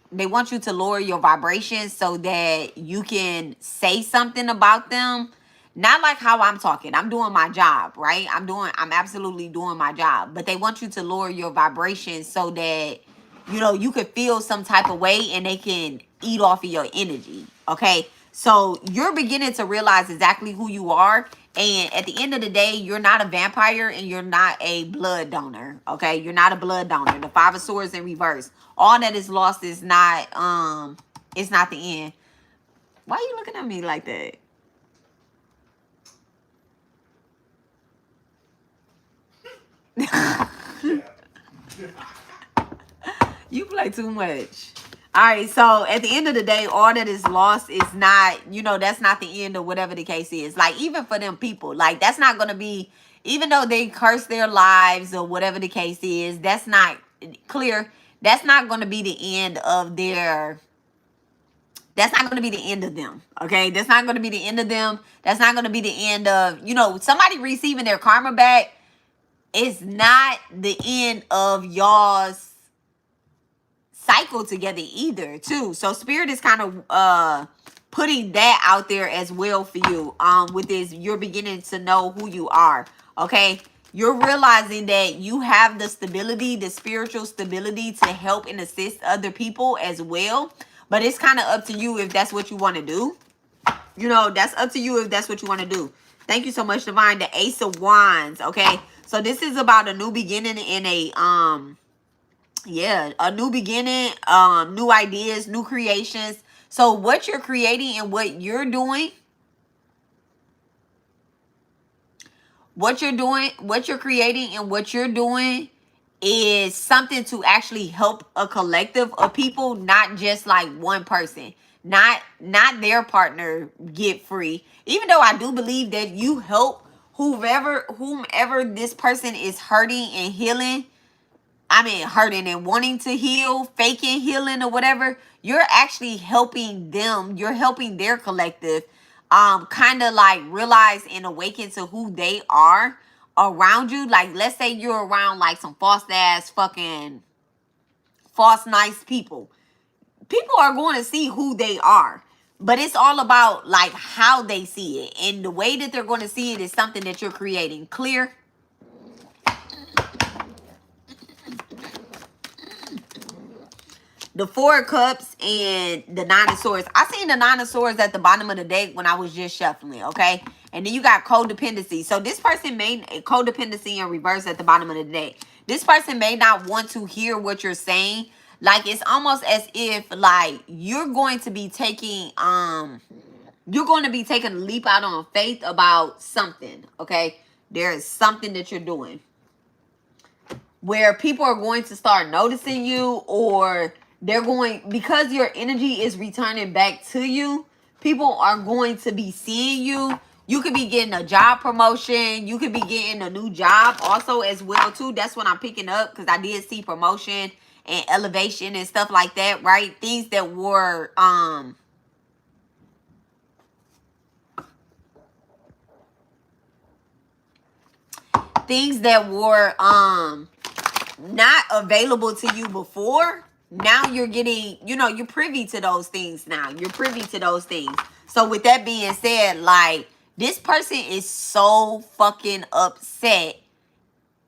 to lower your vibration so that you can say something about them. Not like how I'm talking. I'm doing my job, right? I'm absolutely doing my job. But they want you to lower your vibration so that, you know, you could feel some type of way and they can eat off of your energy. Okay? So you're beginning to realize exactly who you are. And at the end of the day, you're not a vampire and you're not a blood donor. Okay? You're not a blood donor. The Five of Swords in reverse. All that is lost is not it's not the end. Why are you looking at me like that? You play too much. All right, so at the end of the day, all that is lost is not, you know, that's not the end of whatever the case is. Like, even for them people, like, that's not going to be, even though they curse their lives or whatever the case is, that's not clear. That's not going to be the end of their, that's not going to be the end of them. Okay, that's not going to be the end of them. That's not going to be the end of, you know, somebody receiving their karma back. It's not the end of y'all's cycle together either, too. So Spirit is kind of putting that out there as well for you. With this, you're beginning to know who you are. Okay, you're realizing that you have the stability, the spiritual stability to help and assist other people as well. But it's kind of up to you if that's what you want to do. You know, that's up to you if that's what you want to do. Thank you so much, Divine. The Ace of Wands. Okay, so this is about a new beginning in a yeah, a new beginning, new ideas, new creations. So what you're creating and what you're doing, what you're creating and what you're doing is something to actually help a collective of people, not just like one person, not their partner get free. Even though I do believe that you help whomever this person is hurting and healing. I mean, hurting and wanting to heal, faking healing or whatever, you're actually helping them. You're helping their collective kind of like realize and awaken to who they are around you. Like, let's say you're around like some false ass fucking false nice people. People are going to see who they are. But it's all about like how they see it. And the way that they're going to see it is something that you're creating. Clear? The Four of Cups and the Nine of Swords. I seen the Nine of Swords at the bottom of the deck when I was just shuffling, okay? And then you got codependency. So this person made codependency in reverse at the bottom of the deck. This person may not want to hear what you're saying. Like, it's almost as if like you're going to be taking a leap out on faith about something, okay? There is something that you're doing where people are going to start noticing you, or they're going, because your energy is returning back to you, People are going to be seeing you. You could be getting a job promotion. You could be getting a new job also as well too. That's what I'm picking up, because I did see promotion and elevation and stuff like that, right? Things that were not available to you before. Now you're getting, you're privy to those things now. You're privy to those things. So with that being said, like, this person is so fucking upset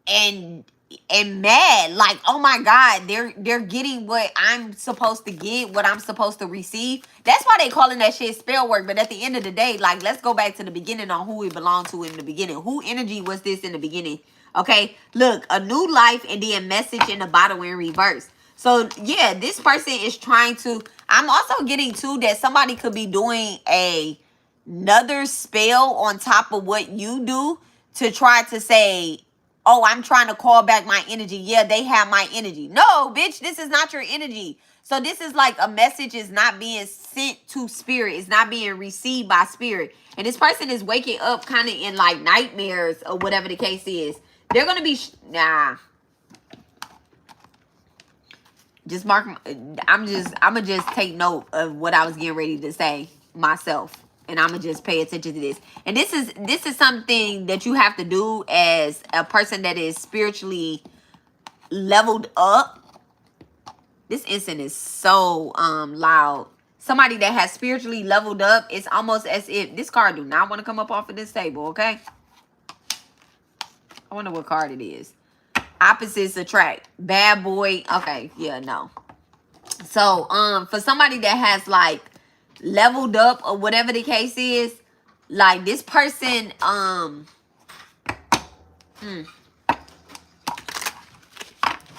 and mad. Like, oh my God, they're getting what I'm supposed to get, what I'm supposed to receive. That's why they calling that shit spell work. But at the end of the day, like, let's go back to the beginning on who it belonged to in the beginning. Who energy was this in the beginning? Okay, look, a new life and then message in the bottle in reverse. So yeah, this person is trying to, I'm also getting too that somebody could be doing another spell on top of what you do to try to say, oh, I'm trying to call back my energy. Yeah, they have my energy. No, bitch, this is not your energy. So this is like a message is not being sent to spirit. It's not being received by spirit. And this person is waking up kind of in like nightmares or whatever the case is. They're going to be, just mark, I'm going to just take note of what I was getting ready to say myself. And I'm going to just pay attention to this. And this is something that you have to do as a person that is spiritually leveled up. This incense is so loud. Somebody that has spiritually leveled up, it's almost as if this card do not want to come up off of this table, okay? I wonder what card it is. Opposites attract. Bad boy. Okay, yeah, no. So, for somebody that has like leveled up or whatever the case is, like this person,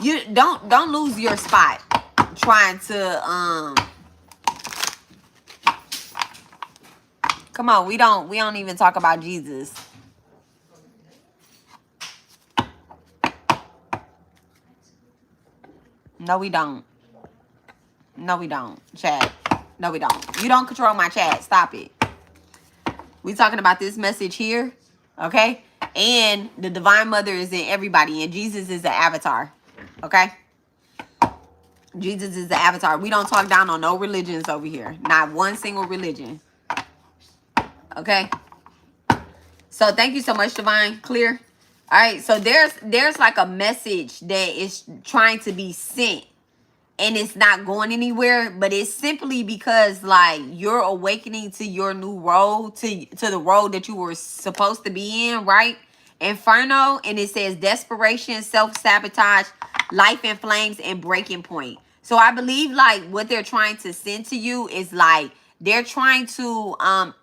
you don't lose your spot trying to come on, we don't even talk about Jesus. No, we don't. No, we don't. Chat. No, we don't. You don't control my chat. Stop it. We talking about this message here. Okay? And the Divine Mother is in everybody. And Jesus is the avatar. Okay? Jesus is the avatar. We don't talk down on no religions over here. Not one single religion. Okay? So thank you so much, Divine. Clear? All right. So there's like a message that is trying to be sent. And it's not going anywhere, but it's simply because like you're awakening to your new role, to the role that you were supposed to be in, right? Inferno, and it says desperation, self-sabotage, life in flames, and breaking point. So I believe like what they're trying to send to you is like they're trying to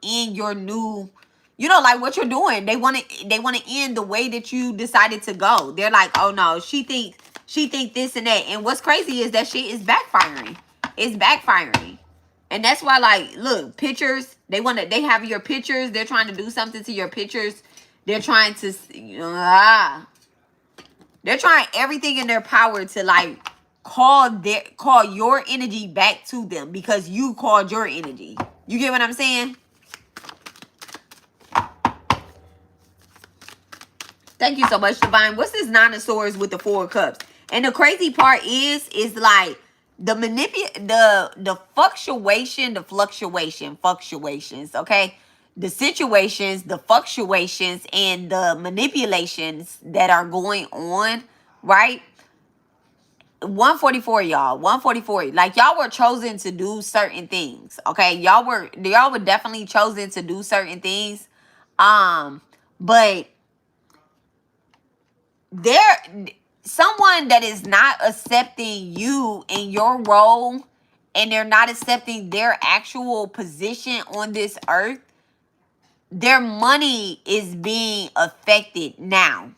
end your new, like what you're doing. They want to end the way that you decided to go. They're like, oh no, she think this and that. And what's crazy is that shit is backfiring. It's backfiring. And that's why, like, look, pictures, they have your pictures. They're trying to do something to your pictures. They're trying to, they're trying everything in their power to like call your energy back to them because you called your energy. You get what I'm saying? Thank you so much, Divine. What's this Nine of Swords with the Four of Cups? And the crazy part is like the fluctuations, okay? The situations, the fluctuations, and the manipulations that are going on, right? 144, y'all. 144. Like, y'all were chosen to do certain things, okay? Y'all were definitely chosen to do certain things. But someone that is not accepting you in your role and they're not accepting their actual position on this earth, their money is being affected now.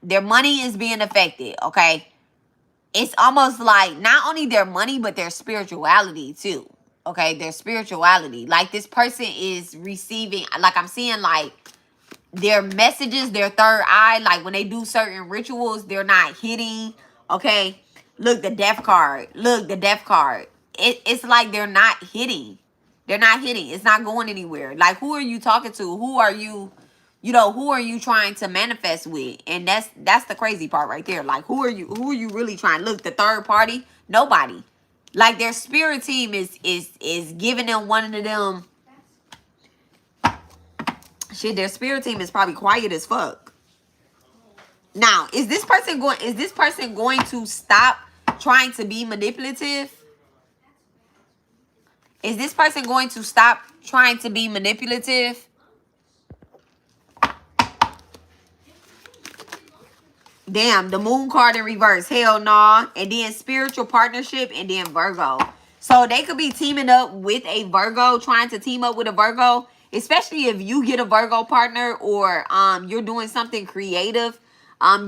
Their money is being affected, okay? It's almost like not only their money, but their spirituality too, okay? Their spirituality. Like this person is receiving, like I'm seeing like their messages, their third eye, like when they do certain rituals, they're not hitting, okay? Look, the death card. Look, the death card. It's like they're not hitting. They're not hitting. It's not going anywhere. Like, who are you talking to? Who are you, who are you trying to manifest with? And that's the crazy part right there. Like, who are you really trying? Look, the third party, nobody. Like, their spirit team is giving them one of them. Shit, their spirit team is probably quiet as fuck. Now, is this person going to stop trying to be manipulative? Is this person going to stop trying to be manipulative? Damn, the moon card in reverse. Hell nah. And then spiritual partnership and then Virgo. So they could be teaming up with a Virgo, trying to team up with a Virgo, especially if you get a Virgo partner or you're doing something creative.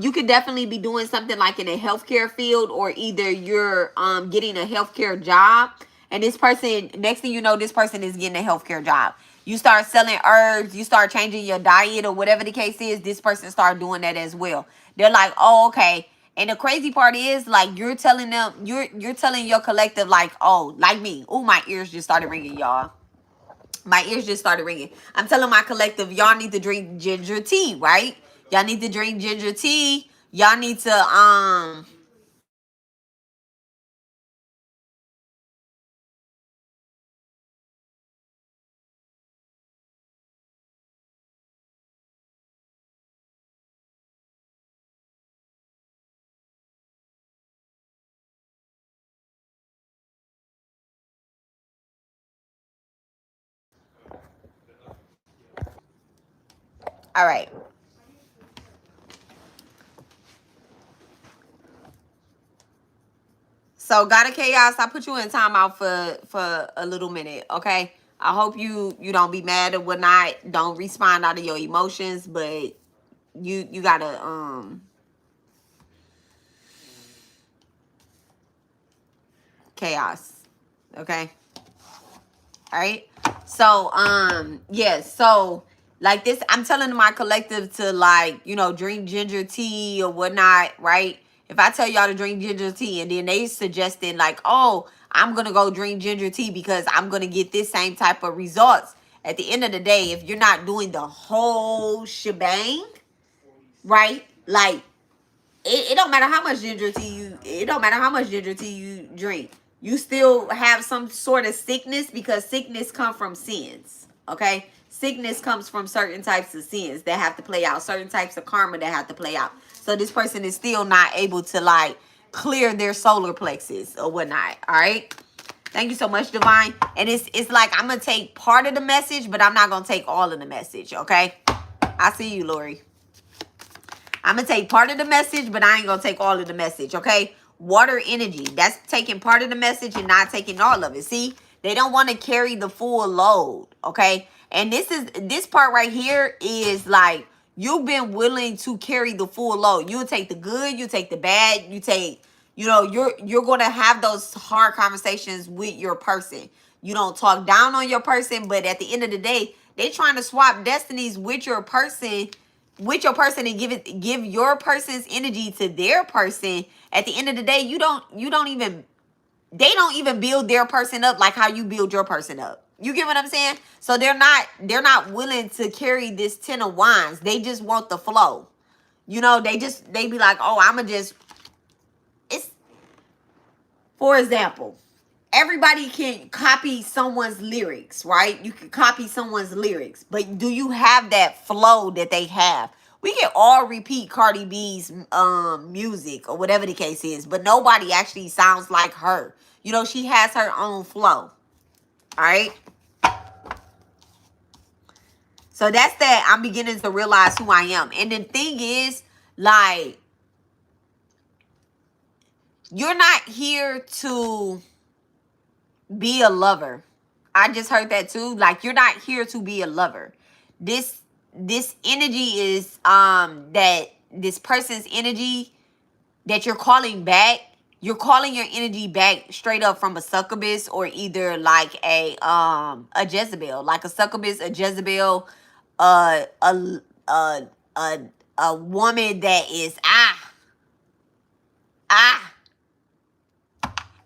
You could definitely be doing something like in a healthcare field, or either you're getting a healthcare job. And this person, next thing you know, this person is getting a healthcare job. You start selling herbs, you start changing your diet or whatever the case is, this person start doing that as well. They're like, oh, okay. And the crazy part is, like, you're telling them, you're telling your collective, like, oh, like me. Oh, my ears just started ringing, y'all. My ears just started ringing. I'm telling my collective, y'all need to drink ginger tea, right? Y'all need to drink ginger tea. Y'all need to, all right. So, God of Chaos, I put you in timeout for a little minute, okay? I hope you don't be mad or whatnot. Don't respond out of your emotions, but you gotta chaos, okay? All right. So, yes. So, like this, I'm telling my collective to, like, drink ginger tea or whatnot, right? If I tell y'all to drink ginger tea and then they suggested, like, oh, I'm going to go drink ginger tea because I'm going to get this same type of results. At the end of the day, if you're not doing the whole shebang, right? Like, it don't matter how much ginger tea you drink. You still have some sort of sickness, because sickness comes from sins. Okay? Sickness comes from certain types of sins that have to play out, certain types of karma that have to play out. So this person is still not able to, like, clear their solar plexus or whatnot. All right? Thank you so much, Divine. And it's like, I'm gonna take part of the message, but I'm not gonna take all of the message. Okay? I see you, Lori. I'm going to take part of the message, but I ain't going to take all of the message, okay? Water energy. That's taking part of the message and not taking all of it. See? They don't want to carry the full load, okay? And this part right here is like, you've been willing to carry the full load. You'll take the good, you take the bad, you take, you're going to have those hard conversations with your person. You don't talk down on your person, but at the end of the day, they trying to swap destinies with your person, and give your person's energy to their person. At the end of the day, they don't even build their person up like how you build your person up. You get what I'm saying? So they're not willing to carry this 10 of wands. They just want the flow. They be like, oh, I'ma just, it's, for example, everybody can copy someone's lyrics, right? You can copy someone's lyrics, but do you have that flow that they have? We can all repeat Cardi B's music or whatever the case is, but nobody actually sounds like her. She has her own flow. All right? So that's that. I'm beginning to realize who I am. And the thing is, like, you're not here to be a lover. I just heard that too. Like, you're not here to be a lover. This energy is that this person's energy that you're calling back. You're calling your energy back straight up from a succubus, or either like a Jezebel, like a succubus, a Jezebel, uh, a a a a woman that is ah,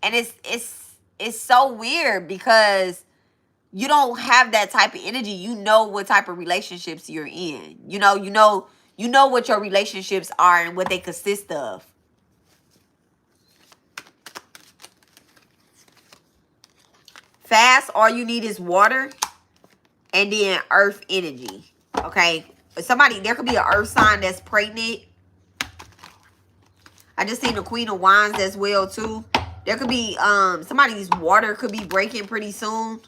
and it's so weird because you don't have that type of energy. You know what type of relationships you're in. You know what your relationships are and what they consist of. Fast, all you need is water and then earth energy. Okay? There could be an earth sign that's pregnant. I just seen the Queen of Wands as well too. There could be somebody's water could be breaking pretty soon.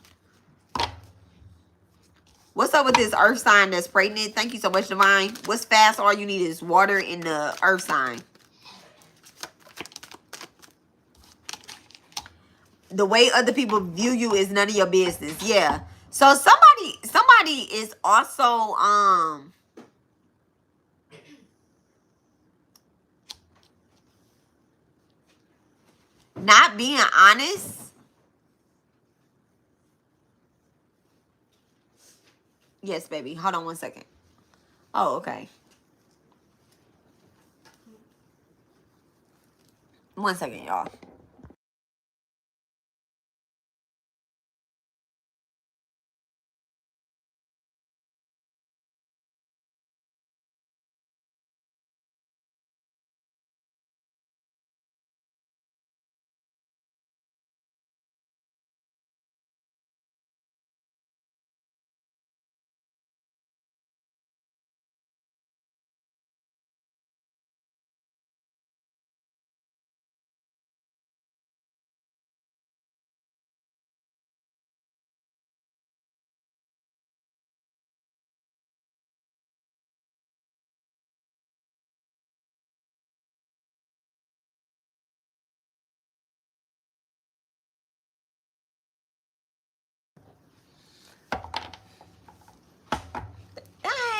What's up with this earth sign that's pregnant? Thank you so much, Divine. What's fast? All you need is water in the earth sign. The way other people view you is none of your business. Yeah. So somebody is also not being honest. Yes, baby. Hold on one second. Oh, okay. One second, y'all.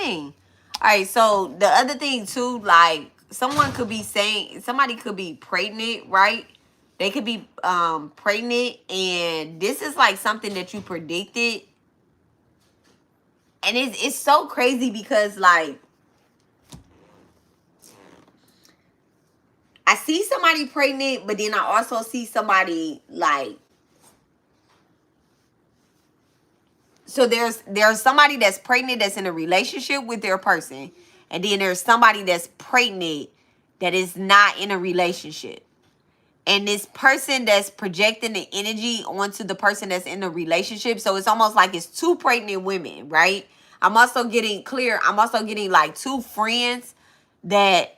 Dang. All right, so the other thing too, like somebody could be pregnant, right? They could be pregnant, and this is like something that you predicted. And it's so crazy because like I see somebody pregnant, but then I also see somebody like, so there's somebody that's pregnant that's in a relationship with their person, and then there's somebody that's pregnant that is not in a relationship. And this person that's projecting the energy onto the person that's in the relationship. So it's almost like it's two pregnant women, right? I'm also getting like two friends that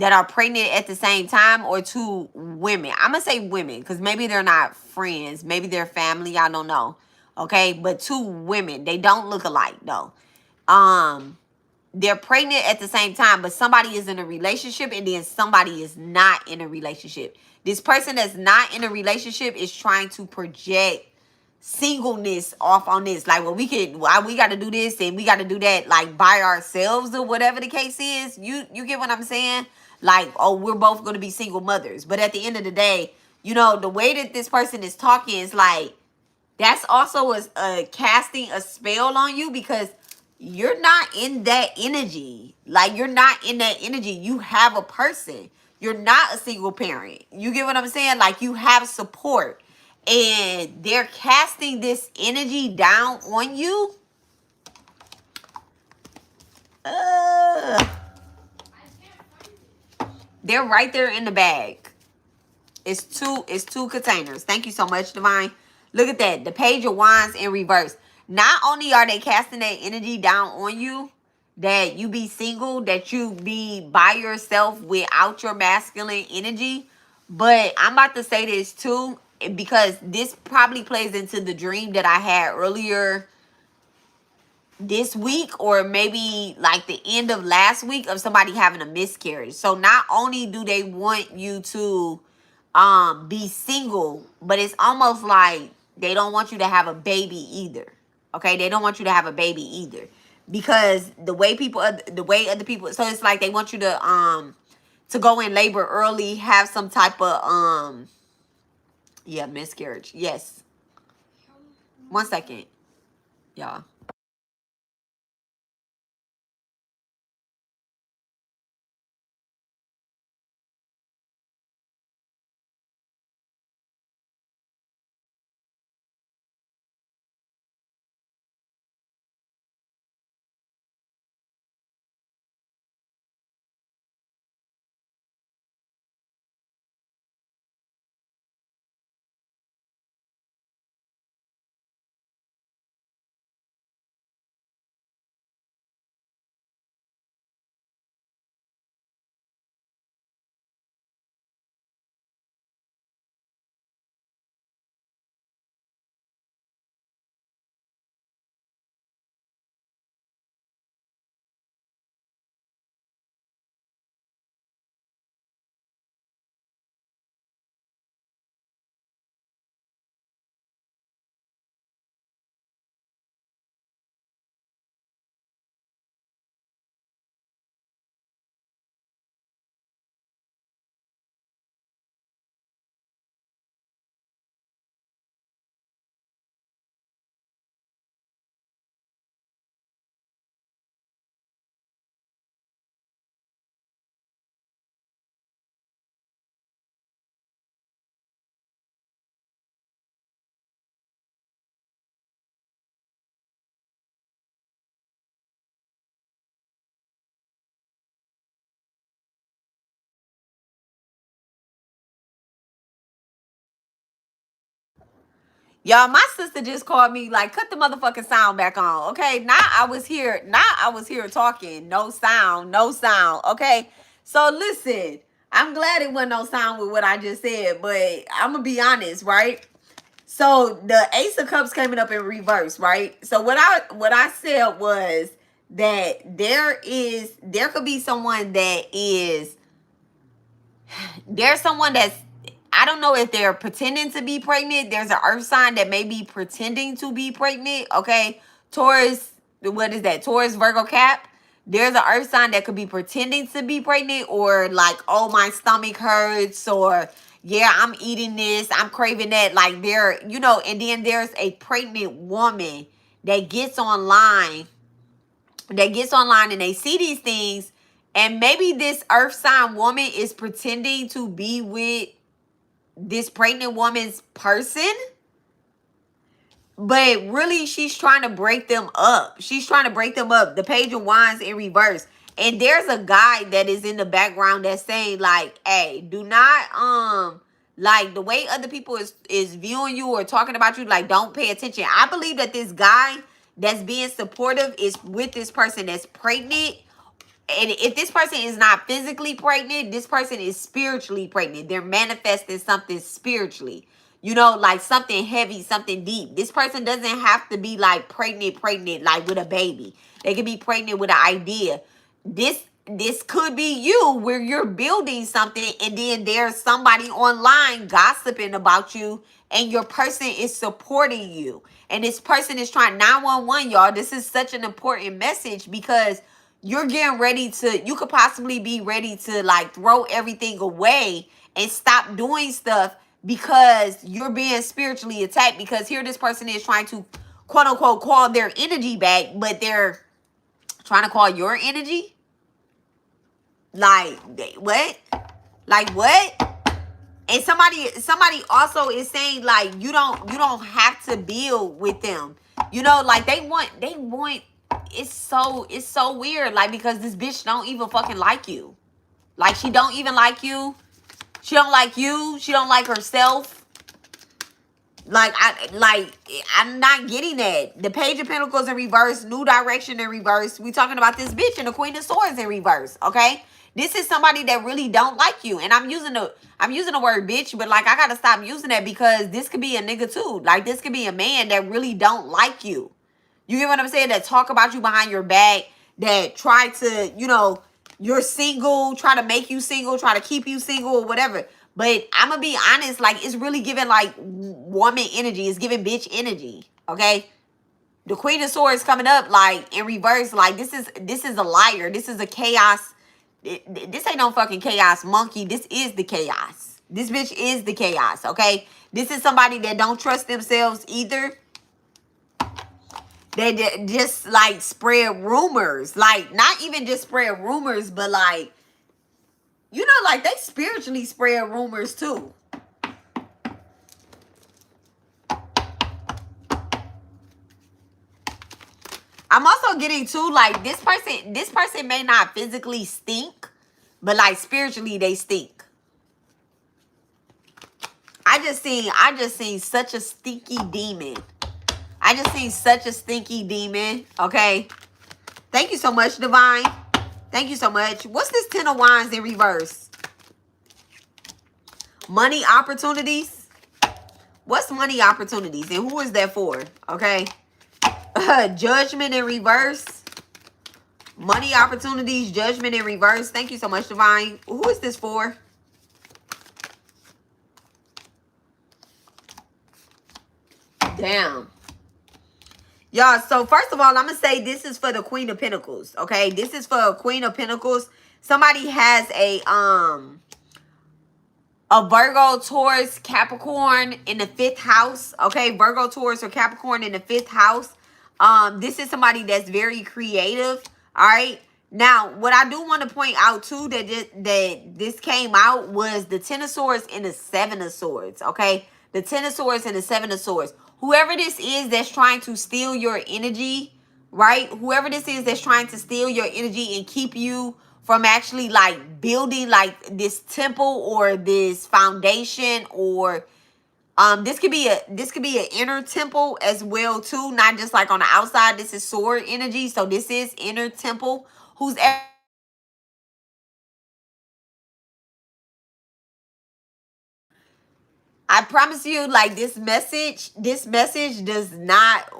are pregnant at the same time, or two women. I'm gonna say women because maybe they're not friends, maybe they're family, I don't know. Okay, but two women, they don't look alike though. They're pregnant at the same time, but somebody is in a relationship and then somebody is not in a relationship. This person that's not in a relationship is trying to project singleness off on this. Like, well, we got to do this and we got to do that, like by ourselves or whatever the case is. You get what I'm saying? Like, oh, we're both going to be single mothers. But at the end of the day, the way that this person is talking is like, that's also a casting a spell on you because you're not in that energy. Like, you're not in that energy. You have a person. You're not a single parent. You get what I'm saying? Like, you have support. And they're casting this energy down on you. They're right there in the bag. It's two containers. Thank you so much, Divine. Look at that. The Page of Wands in reverse. Not only are they casting that energy down on you, that you be single, that you be by yourself without your masculine energy, but I'm about to say this too, because this probably plays into the dream that I had earlier this week, or maybe like the end of last week, of somebody having a miscarriage. So not only do they want you to be single, but it's almost like they don't want you to have a baby either. Okay, they don't want you to have a baby either, because the way other people, so it's like they want you to go in labor early, have some type of yeah, miscarriage. Yes. One second, y'all. Y'all, my sister just called me like, cut the motherfucking sound back on. Okay. Now I was here talking. No sound. No sound. Okay. So listen, I'm glad it wasn't no sound with what I just said, but I'm gonna be honest, right? So the Ace of Cups coming up in reverse, right? So what I said was that there could be someone that is, there's someone that's, I don't know if they're pretending to be pregnant. There's an earth sign that may be pretending to be pregnant. Okay. Taurus, what is that? Taurus, Virgo, Cap. There's an earth sign that could be pretending to be pregnant, or like, oh, my stomach hurts, or yeah, I'm eating this, I'm craving that. Like there, you know, and then there's a pregnant woman that gets online, and they see these things, and maybe this earth sign woman is pretending to be with this pregnant woman's person, but really she's trying to break them up. She's trying to break them up. The Page of Wands in reverse. And there's a guy that is in the background that's saying like, hey, do not, like the way other people is viewing you or talking about you, like don't pay attention. I believe that this guy that's being supportive is with this person that's pregnant. And if this person is not physically pregnant, this person is spiritually pregnant. They're manifesting something spiritually. You know, like something heavy, something deep. This person doesn't have to be like pregnant, like with a baby. They can be pregnant with an idea. This could be you, where you're building something and then there's somebody online gossiping about you and your person is supporting you. And this person is trying 911, y'all. This is such an important message because you're getting ready to, you could possibly be ready to like throw everything away and stop doing stuff because you're being spiritually attacked. Because here this person is trying to quote unquote call their energy back, but they're trying to call your energy. Like what? Like what? And somebody also is saying like you don't have to build with them. You know, like they want it's so weird, like because this bitch don't even fucking like you. Like she don't even like you. She don't like you. She don't like herself. I'm not getting that. The Page of Pentacles in reverse, New Direction in reverse. We talking about this bitch and the Queen of Swords in reverse, okay? This is somebody that really don't like you. And I'm using the word bitch, but like I gotta stop using that because this could be a nigga too. Like this could be a man that really don't like you. You get what I'm saying? That talk about you behind your back, that try to, you know, you're single, try to make you single, try to keep you single or whatever. But I'm going to be honest, like, it's really giving, like, woman energy. It's giving bitch energy, okay? The Queen of Swords coming up, like, in reverse, like, this is a liar. This is a chaos. This ain't no fucking chaos monkey. This is the chaos. This bitch is the chaos, okay? This is somebody that don't trust themselves either. They just, like, spread rumors. Like, not even just spread rumors, but, like, you know, like, they spiritually spread rumors, too. I'm also getting, too, like, this person may not physically stink, but, like, spiritually, they stink. I just seen such a stinky demon. I just seen such a stinky demon, okay? Thank you so much, Divine. Thank you so much. What's this 10 of Wands in reverse? Money opportunities. What's money opportunities? And who is that for? Okay. Judgment in reverse. Money opportunities. Judgment in reverse. Thank you so much, Divine. Who is this for? Damn. Y'all, so first of all, I'm going to say this is for the Queen of Pentacles, okay? This is for a Queen of Pentacles. Somebody has a Virgo, Taurus, Capricorn in the 5th house, okay? Virgo, Taurus, or Capricorn in the 5th house. This is somebody that's very creative, all right? Now, what I do want to point out, too, that this came out was the 10 of Swords and the 7 of Swords, okay? The 10 of Swords and the 7 of Swords. Whoever this is that's trying to steal your energy, right? Whoever this is that's trying to steal your energy and keep you from actually, like, building, like, this temple or this foundation or This could be an inner temple as well too, not just like on the outside. This is sword energy, so this is inner temple. Who's I promise you, like this message does not,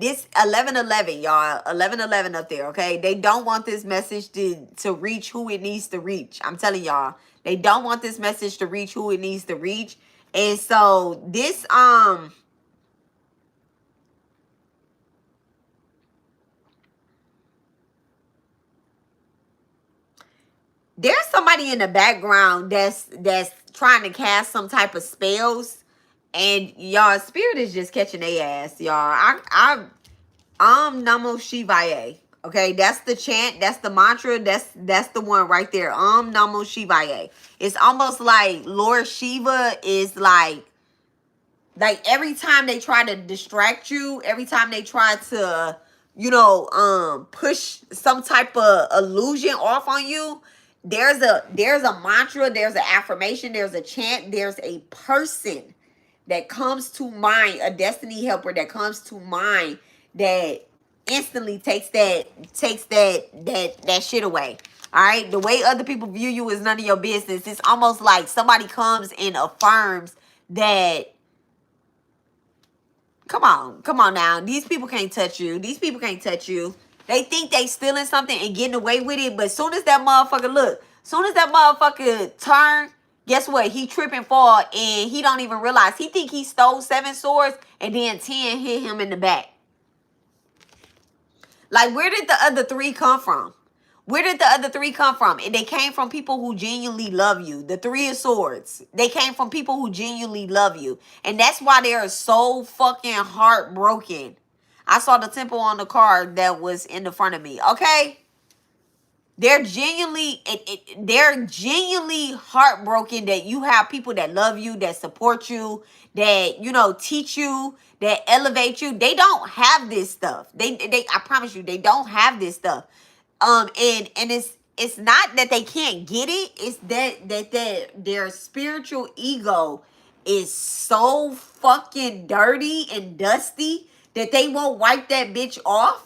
this 1111, y'all, 1111 up there, okay? They don't want this message to reach who it needs to reach. I'm telling y'all, they don't want this message to reach who it needs to reach. And so this, there's somebody in the background that's trying to cast some type of spells, and y'all spirit is just catching their ass, y'all. I Namo Shivaya. Okay, that's the chant, that's the mantra, that's the one right there. Namo Shivaya. It's almost like Lord Shiva is like every time they try to distract you, every time they try to, push some type of illusion off on you, there's a mantra, there's an affirmation, there's a chant, there's a person that comes to mind, a destiny helper that comes to mind that instantly takes that shit away. All right, the way other people view you is none of your business. It's almost like somebody comes and affirms that. Come on now. These people can't touch you. These people can't touch you. They think they stealing something and getting away with it, but soon as that motherfucker turn, guess what? He trip and fall, and he don't even realize. He think he stole 7 swords, and then 10 hit him in the back. Like, where did the other 3 come from? Where did the other 3 come from? And they came from people who genuinely love you. The 3 of Swords. They came from people who genuinely love you. And that's why they're so fucking heartbroken. I saw the temple on the card that was in the front of me. Okay? They're genuinely heartbroken that you have people that love you, that support you, that, teach you, that elevate you. They don't have this stuff. They I promise you, they don't have this stuff. And it's not that they can't get it. It's that their spiritual ego is so fucking dirty and dusty that they won't wipe that bitch off.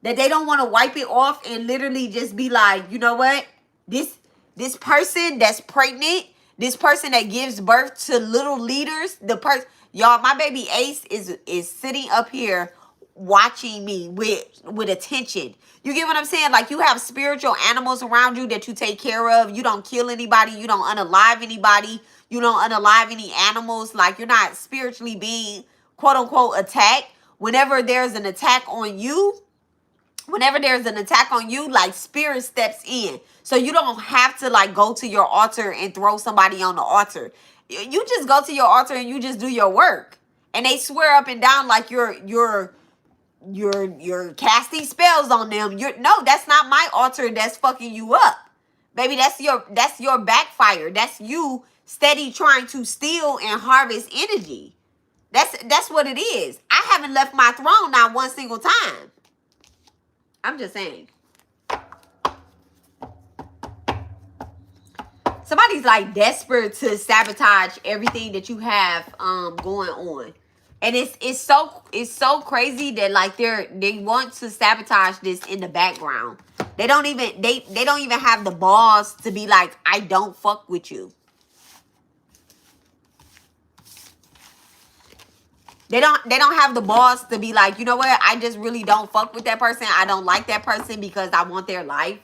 That they don't want to wipe it off and literally just be like, you know what? This person that's pregnant, this person that gives birth to little leaders, y'all, my baby Ace is sitting up here watching me with attention. You get what I'm saying? Like, you have spiritual animals around you that you take care of. You don't kill anybody. You don't unalive anybody. You don't unalive any animals. Like, you're not spiritually being, quote unquote, attacked. Whenever there's an attack on you, like, spirit steps in. So you don't have to, like, go to your altar and throw somebody on the altar. You just go to your altar and you just do your work. And they swear up and down like you're casting spells on them. No, that's not my altar that's fucking you up. Baby, that's your backfire. That's you steady trying to steal and harvest energy. That's what it is. I haven't left my throne not one single time. I'm just saying. Somebody's like desperate to sabotage everything that you have going on. And it's so crazy that, like, they want to sabotage this in the background. They don't even have the balls to be like, I don't fuck with you. They don't have the balls to be like, you know what? I just really don't fuck with that person. I don't like that person because I want their life.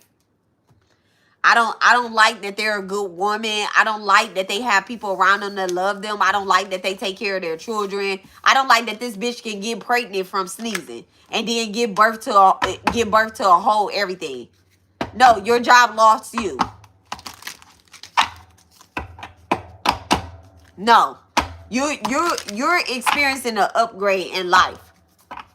I don't like that they're a good woman. I don't like that they have people around them that love them. I don't like that they take care of their children. I don't like that this bitch can get pregnant from sneezing and then give birth to a whole everything. No, your job lost you. No. You're experiencing an upgrade in life.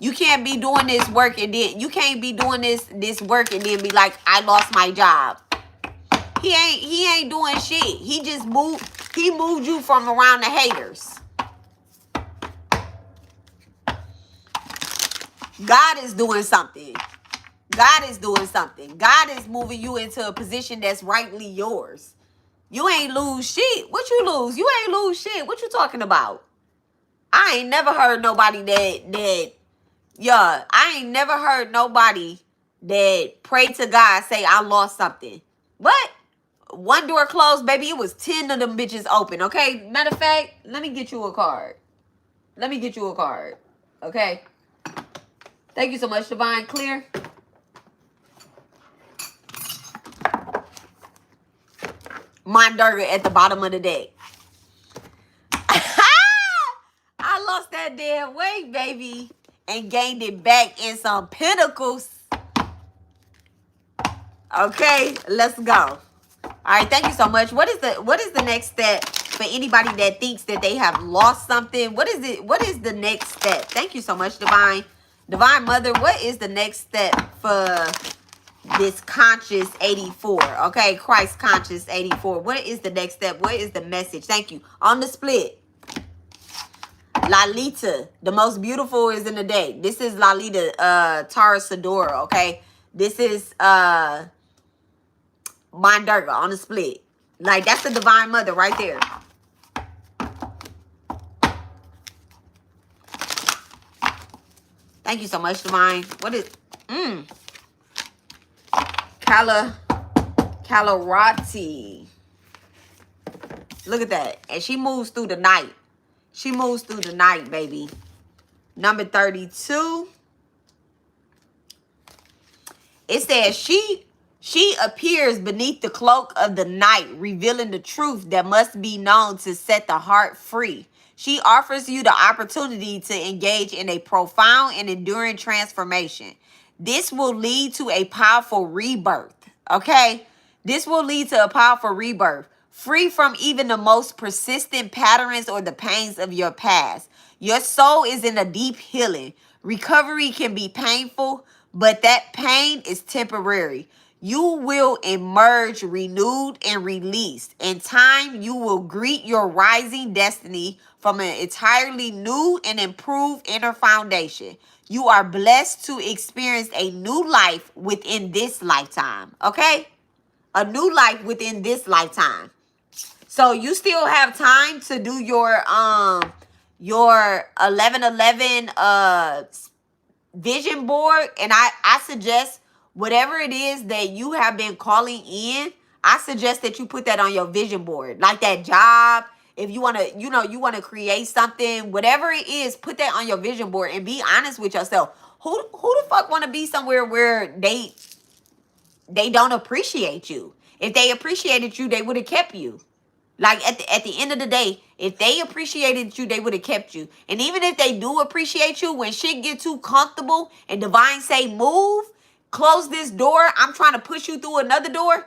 You can't be doing this work and then this work and then be like, I lost my job. He ain't doing shit. He just moved you from around the haters. God is doing something. God is moving you into a position that's rightly yours. You ain't lose shit. What you lose? You ain't lose shit. What you talking about? I ain't never heard nobody I ain't never heard nobody that prayed to God say I lost something. What? One door closed, baby. It was 10 of them bitches open. Okay. Matter of fact, let me get you a card. Let me get you a card. Okay. Thank you so much, Divine. Clear. Monderga at the bottom of the deck. I lost that damn weight, baby, and gained it back in some pentacles. Okay, let's go. All right, thank you so much. What is the next step for anybody that thinks that they have lost something? What is it? What is the next step? Thank you so much, Divine. Divine Mother, what is the next step for this conscious 84? Okay, Christ conscious 84. What is the next step? What is the message? Thank you. On the split, Lalita, the most beautiful is in the day. This is Lalita Tara Sadora, okay? This is Monderga on the split. Like, that's the Divine Mother right there. Thank you so much, Divine. What is Kalarati. Look at that. And she moves through the night. She moves through the night, baby. Number 32. It says she appears beneath the cloak of the night, revealing the truth that must be known to set the heart free. She offers you the opportunity to engage in a profound and enduring transformation. This will lead to a powerful rebirth, okay? This will lead to a powerful rebirth, free from even the most persistent patterns or the pains of your past. Your soul is in a deep healing. Recovery can be painful, but that pain is temporary. You will emerge renewed and released. In time, you will greet your rising destiny from an entirely new and improved inner foundation. You are blessed to experience a new life within this lifetime. Okay? A new life within this lifetime. So you still have time to do your 1111 vision board, and I suggest whatever it is that you have been calling in, I suggest that you put that on your vision board, like that job. If you want to, you want to create something, whatever it is, put that on your vision board and be honest with yourself. Who the fuck want to be somewhere where they don't appreciate you? If they appreciated you, they would have kept you. Like, at the end of the day, if they appreciated you, they would have kept you. And even if they do appreciate you, when shit get too comfortable and Divine say move, close this door, I'm trying to push you through another door,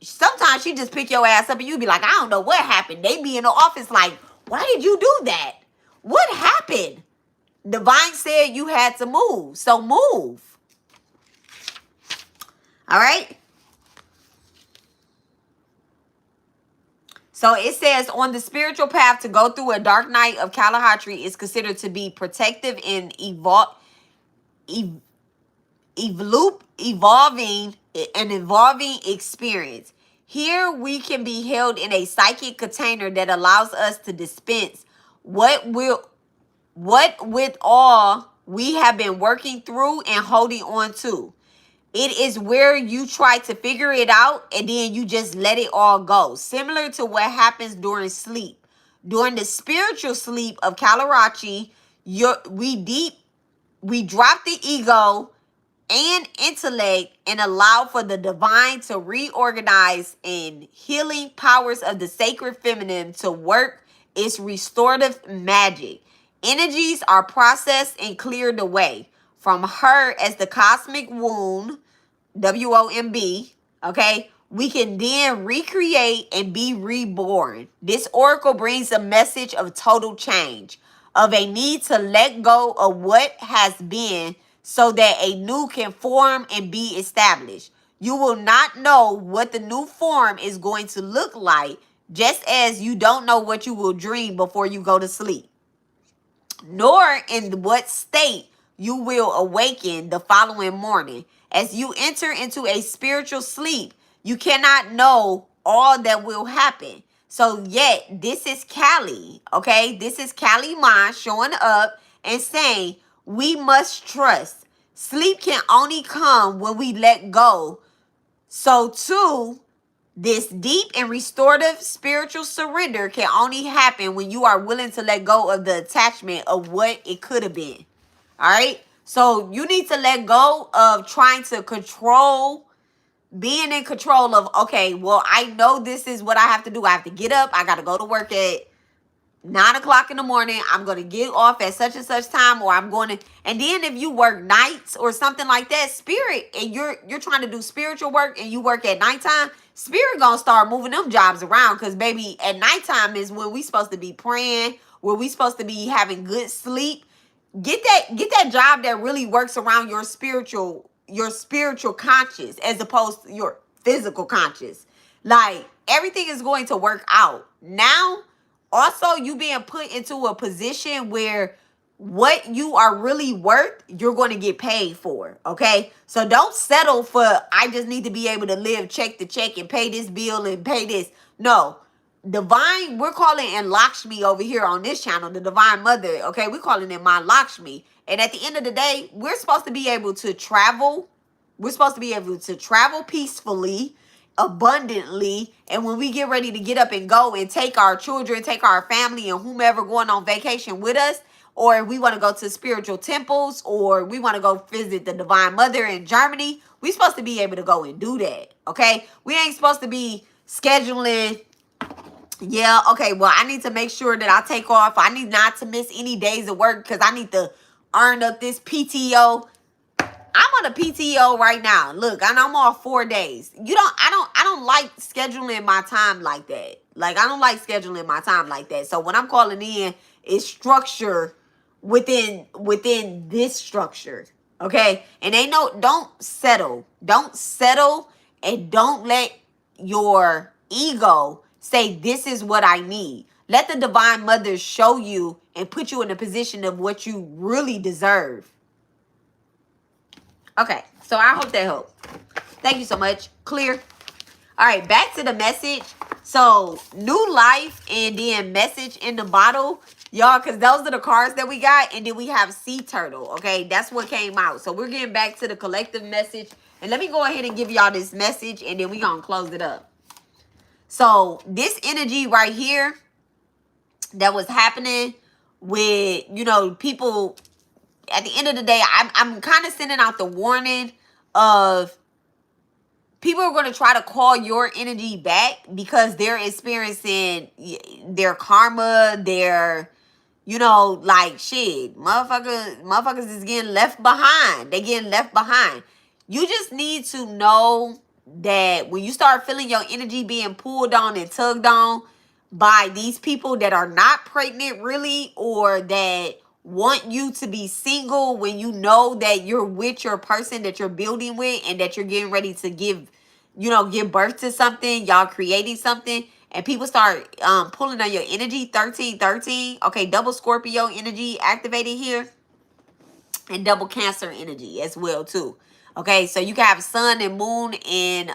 sometimes she just pick your ass up and you be like, I don't know what happened. They be in the office like, why did you do that? What happened? Divine said you had to move, so move. All right? So it says, on the spiritual path, to go through a dark night of Kalahari is considered to be protective and evolving experience. Here we can be held in a psychic container that allows us to dispense what with all we have been working through and holding on to. It is where you try to figure it out and then you just let it all go. Similar to what happens during sleep. During the spiritual sleep of Kalarachi, we drop the ego and intellect and allow for the divine to reorganize and healing powers of the sacred feminine to work its restorative magic. Energies are processed and cleared away from her as the cosmic womb, WOMB, okay? We can then recreate and be reborn. This oracle brings a message of total change, of a need to let go of what has been so that a new can form and be established. You will not know what the new form is going to look like, just as you don't know what you will dream before you go to sleep, nor in what state you will awaken the following morning. As you enter into a spiritual sleep, you cannot know all that will happen. So yet, this is Callie, okay? This is Callie Ma showing up and saying, we must trust. Sleep can only come when we let go. So too, this deep and restorative spiritual surrender can only happen when you are willing to let go of the attachment of what it could have been. All right? So you need to let go of trying to control, being in control of, okay, well, I know this is what I have to do. I have to get up. I got to go to work at 9 o'clock in the morning. I'm going to get off at such and such time, or I'm going to, and then if you work nights or something like that, spirit, and you're trying to do spiritual work and you work at nighttime, spirit going to start moving them jobs around, because baby, at nighttime is when we supposed to be praying, where we supposed to be having good sleep. Get that job that really works around your spiritual conscious, as opposed to your physical conscious. Like, everything is going to work out. Now, also, you being put into a position where what you are really worth, you're going to get paid for. Okay? So don't settle for, I just need to be able to live check to check and pay this bill and pay this. No. Divine, we're calling in Lakshmi over here on this channel, the Divine Mother. Okay? We're calling it my Lakshmi. And at the end of the day, we're supposed to be able to travel. We're supposed to be able to travel peacefully, abundantly, and when we get ready to get up and go and take our children, take our family and whomever going on vacation with us, or we want to go to spiritual temples, or we want to go visit the Divine Mother in Germany, we're supposed to be able to go and do that. Okay? We ain't supposed to be scheduling, yeah, okay, well, I need to make sure that I take off. I need not to miss any days of work because I need to earn up this PTO. I'm on a PTO right now. Look, and I'm off 4 days. I don't like scheduling my time like that. Like, I don't like scheduling my time like that. So when I'm calling in, it's structure within this structure. Okay? And don't settle. Don't settle, and don't let your ego say, this is what I need. Let the Divine Mother show you and put you in a position of what you really deserve. Okay, so I hope that helped. Thank you so much. Clear. All right, back to the message. So, new life and then message in the bottle. Y'all, because those are the cards that we got. And then we have sea turtle. Okay, that's what came out. So, we're getting back to the collective message. And let me go ahead and give y'all this message. And then we're going to close it up. So, this energy right here that was happening with, people, at the end of the day, I'm kind of sending out the warning of people are going to try to call your energy back because they're experiencing their karma, their, like, shit, motherfuckers is getting left behind. They getting left behind. You just need to know that when you start feeling your energy being pulled on and tugged on by these people that are not pregnant really, or that want you to be single, when you know that you're with your person that you're building with and that you're getting ready to give birth to something, y'all creating something, and people start pulling on your energy. 1313. Okay, double Scorpio energy activated here, and double Cancer energy as well too. Okay, so you can have sun and moon in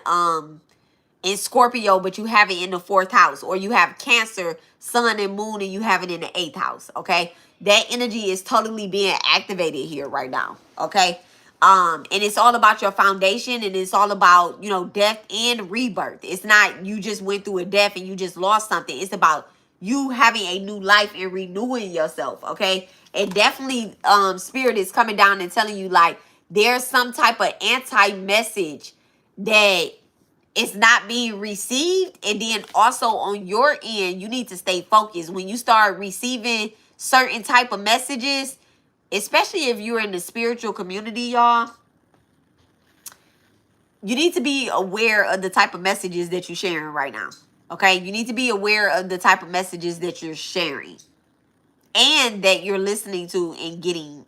Scorpio, but you have it in the 4th house, or you have Cancer, sun and moon, and you have it in the 8th house. Okay, that energy is totally being activated here right now. Okay, and it's all about your foundation, and it's all about, death and rebirth. It's not you just went through a death and you just lost something. It's about you having a new life and renewing yourself. Okay, and definitely spirit is coming down and telling you, like, there's some type of anti-message that it's not being received. And then also on your end, you need to stay focused. When you start receiving certain type of messages, especially if you're in the spiritual community, y'all, you need to be aware of the type of messages that you're sharing right now. Okay, you need to be aware of the type of messages that you're sharing and that you're listening to and getting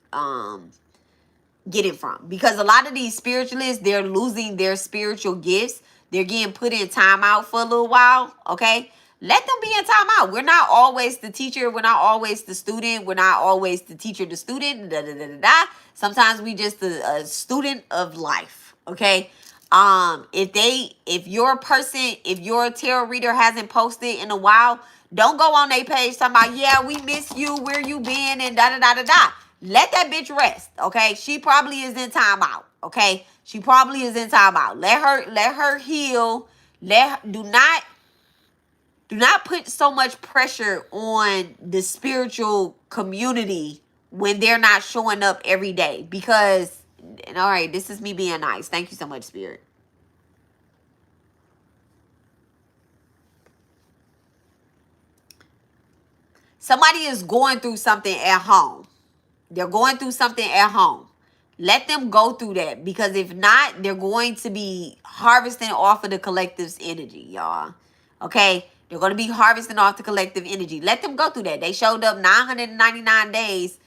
from, because a lot of these spiritualists, they're losing their spiritual gifts. They're getting put in timeout for a little while. Okay, let them be in timeout. We're not always the teacher. We're not always the student. We're not always the teacher, the student. Sometimes we just a student of life. Okay, If your person, if your tarot reader hasn't posted in a while, don't go on their page talking about, yeah, we miss you, where you been, and da da da da da. Let that bitch rest, okay? She probably is in timeout, okay? She probably is in timeout. Let her heal. Do not put so much pressure on the spiritual community when they're not showing up every day. Because, all right, this is me being nice. Thank you so much, Spirit. Somebody is going through something at home. They're going through something at home. Let them go through that, because if not, they're going to be harvesting off of the collective's energy, y'all. Okay? They're going to be harvesting off the collective energy. Let them go through that. They showed up 999 days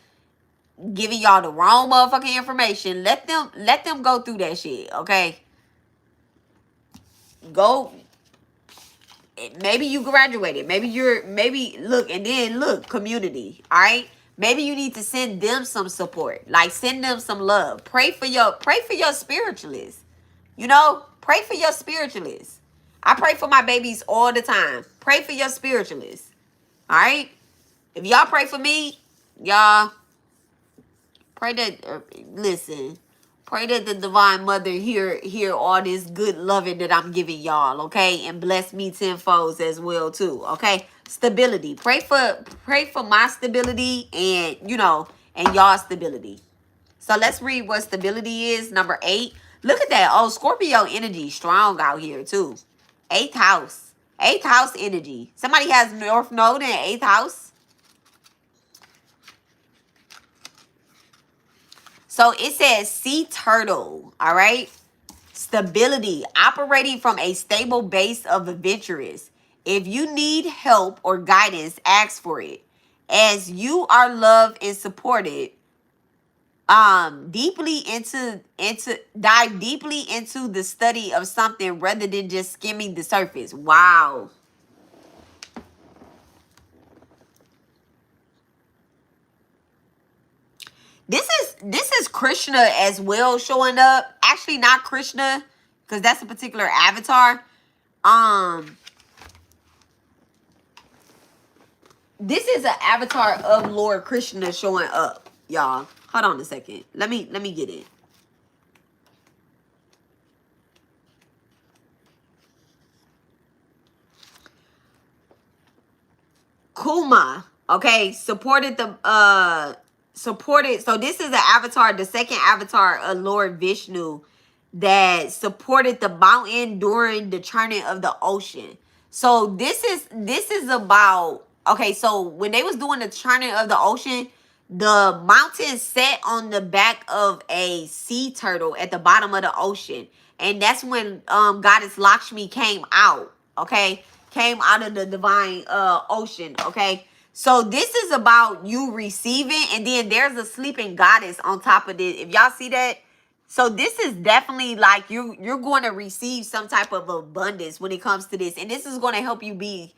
giving y'all the wrong motherfucking information. Let them go through that shit, okay? Go. Maybe you graduated. Maybe look, and then look, community, all right? Maybe you need to send them some support. Like, send them some love. Pray for your spiritualists. You know, pray for your spiritualists. I pray for my babies all the time. Pray for your spiritualists. All right? If y'all pray for me, y'all pray that listen. Pray that the Divine Mother hear all this good loving that I'm giving y'all, okay? And bless me tenfold as well too, okay? Stability. Pray for my stability and, and y'all stability. So let's read what stability is. Number 8. Look at that. Oh, Scorpio energy strong out here too. 8th house. 8th house energy. Somebody has North Node in 8th house. So it says sea turtle, all right? Stability, operating from a stable base of adventurous. If you need help or guidance, ask for it. As you are loved and supported, dive deeply into the study of something rather than just skimming the surface. Wow. This is Krishna as well showing up. Actually, not Krishna, because that's a particular avatar. This is an avatar of Lord Krishna showing up, y'all. Hold on a second. Let me get it. Kuma, okay, supported. So this is the avatar, the second avatar of Lord Vishnu that supported the mountain during the churning of the ocean. So this is about, okay, so when they was doing the churning of the ocean, the mountain set on the back of a sea turtle at the bottom of the ocean. And that's when Goddess Lakshmi came out, okay? Came out of the divine ocean, okay? So this is about you receiving, and then there's a sleeping goddess on top of this. If y'all see that, so this is definitely like you're going to receive some type of abundance when it comes to this, and this is going to help you be.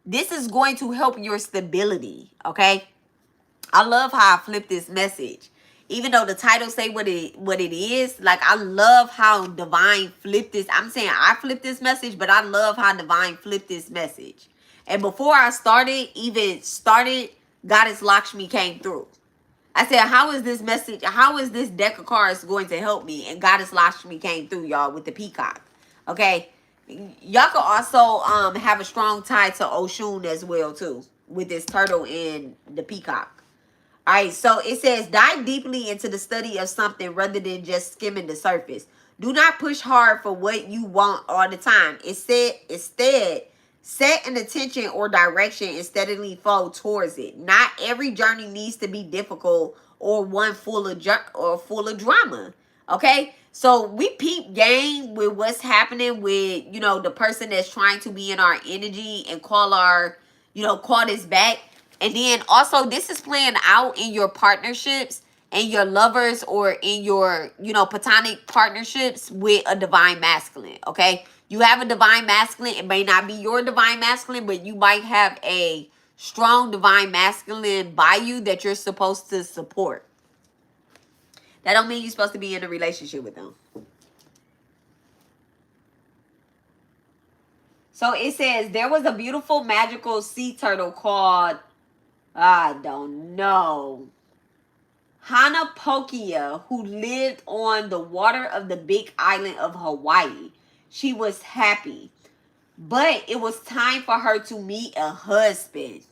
This is going to help your stability. Okay, I love how I flip this message. Even though the title say what it is, like I love how Divine flipped this. I'm saying I flipped this message, but I love how Divine flipped this message. And before I even started, Goddess Lakshmi came through. I said, how is this message, how is this deck of cards going to help me? And Goddess Lakshmi came through, y'all, with the peacock. Okay? Y'all can also have a strong tie to Oshun as well, too, with this turtle and the peacock. All right, so it says, dive deeply into the study of something rather than just skimming the surface. Do not push hard for what you want all the time. Instead, set an intention or direction and steadily flow towards it. Not every journey needs to be difficult or one full of drama. Okay, so we peep game with what's happening with the person that's trying to be in our energy and call this back. And then also this is playing out in your partnerships and your lovers, or in your, platonic partnerships with a divine masculine, okay? You have a divine masculine. It may not be your divine masculine, but you might have a strong divine masculine by you that you're supposed to support. That don't mean you're supposed to be in a relationship with them. So it says there was a beautiful magical sea turtle called, I don't know, Hanapokia, who lived on the water of the big island of Hawaii. She was happy, but it was time for her to meet a husband.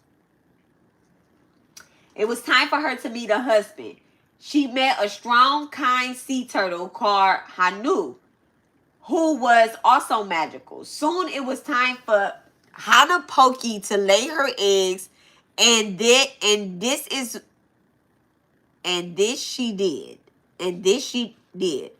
It was time for her to meet a husband. She met a strong, kind sea turtle called Hanu, who was also magical. Soon it was time for Hanapoki to lay her eggs, and this she did. And this she did.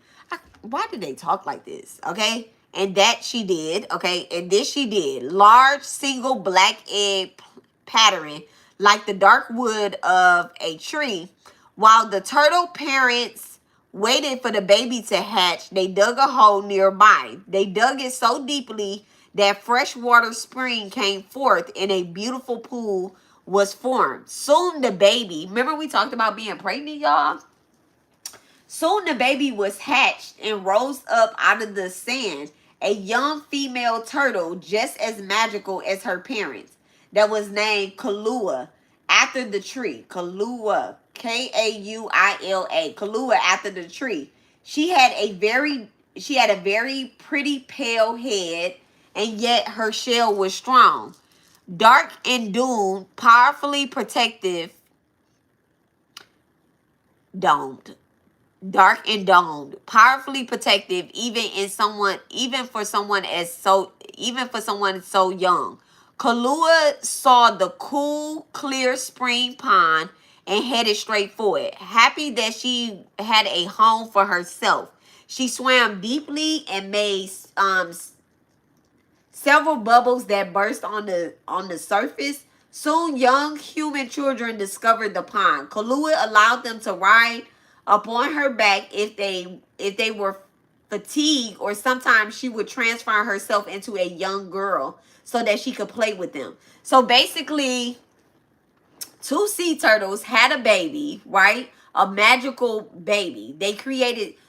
Why did they talk like this? Okay. And that she did. Okay. And this she did. Large single black egg pattern like the dark wood of a tree. While the turtle parents waited for the baby to hatch, they dug a hole nearby. They dug it so deeply that freshwater spring came forth and a beautiful pool was formed. Soon the baby, remember we talked about being pregnant, y'all? Soon the baby was hatched and rose up out of the sand, a young female turtle just as magical as her parents, that was named Kaulua after the tree. Kaulua, K-A-U-I-L-A, Kaulua after the tree. She had a very pretty pale head, and yet her shell was strong. Dark and doomed, powerfully protective, domed. Dark and domed, powerfully protective, even for someone so young. Kaulua saw the cool, clear spring pond and headed straight for it. Happy that she had a home for herself, she swam deeply and made several bubbles that burst on the surface. Soon young human children discovered the pond. Kaulua allowed them to ride upon her back if they were fatigued, or sometimes she would transform herself into a young girl so that she could play with them. So basically, two sea turtles had a baby, right? A magical baby.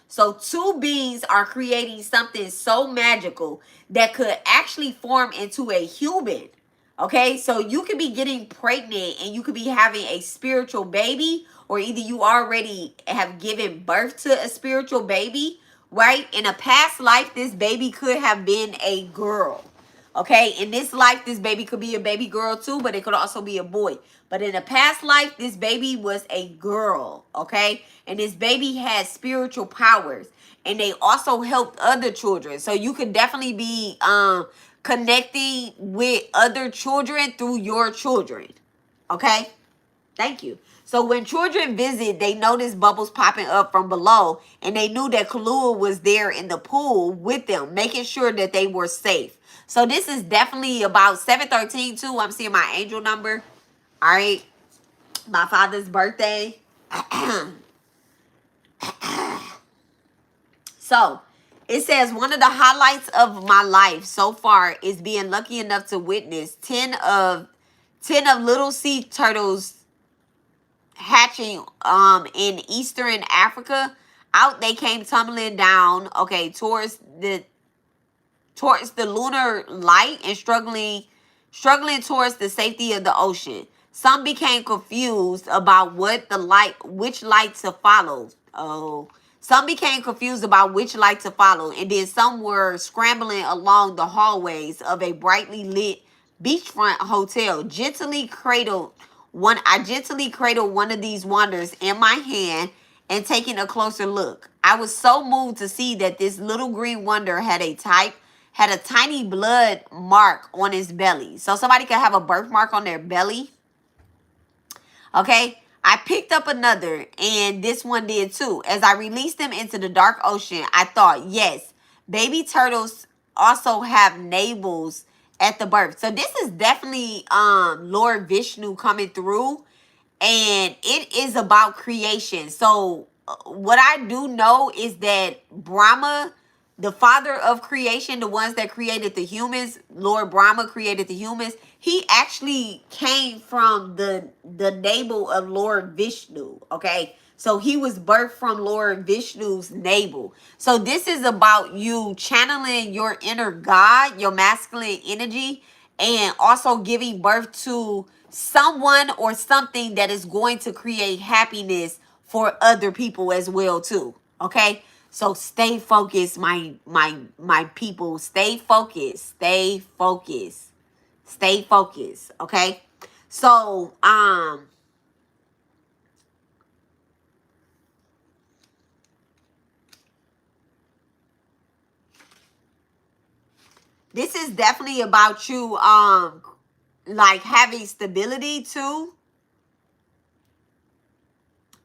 So two beings are creating something so magical that could actually form into a human. Okay, so you could be getting pregnant and you could be having a spiritual baby, or either you already have given birth to a spiritual baby, right? In a past life, this baby could have been a girl. Okay, in this life, this baby could be a baby girl too, but it could also be a boy. But in a past life, this baby was a girl, okay? And this baby has spiritual powers. And they also helped other children. So you could definitely be connecting with other children through your children. Okay? Thank you. So when children visit, they notice bubbles popping up from below, and they knew that Kaulua was there in the pool with them, making sure that they were safe. So this is definitely about 713 too. I'm seeing my angel number. All right. My father's birthday. So it says one of the highlights of my life so far is being lucky enough to witness 10 of little sea turtles hatching in Eastern Africa. Out they came tumbling down, okay, towards the lunar light and struggling towards the safety of the ocean. Some became confused about which light to follow. Some became confused about which light to follow, and then some were scrambling along the hallways of a brightly lit beachfront hotel. I gently cradled one of these wonders in my hand and taking a closer look. I was so moved to see that this little green wonder had a tiny blood mark on his belly. So somebody could have a birthmark on their belly. Okay. I picked up another, and this one did too. As I released them into the dark ocean, I thought, yes, baby turtles also have navels at the birth. So this is definitely Lord Vishnu coming through, and it is about creation. So what I do know is that Brahma, the father of creation, the ones that created the humans, Lord Brahma created the humans. he actually came from the navel of Lord Vishnu. Okay, so he was birthed from Lord Vishnu's navel. So this is about you channeling your inner God, your masculine energy, and also giving birth to someone or something that is going to create happiness for other people as well too. Okay, so stay focused, my people. Stay focused. Stay focused. Stay focused. Okay, so this is definitely about you like having stability too,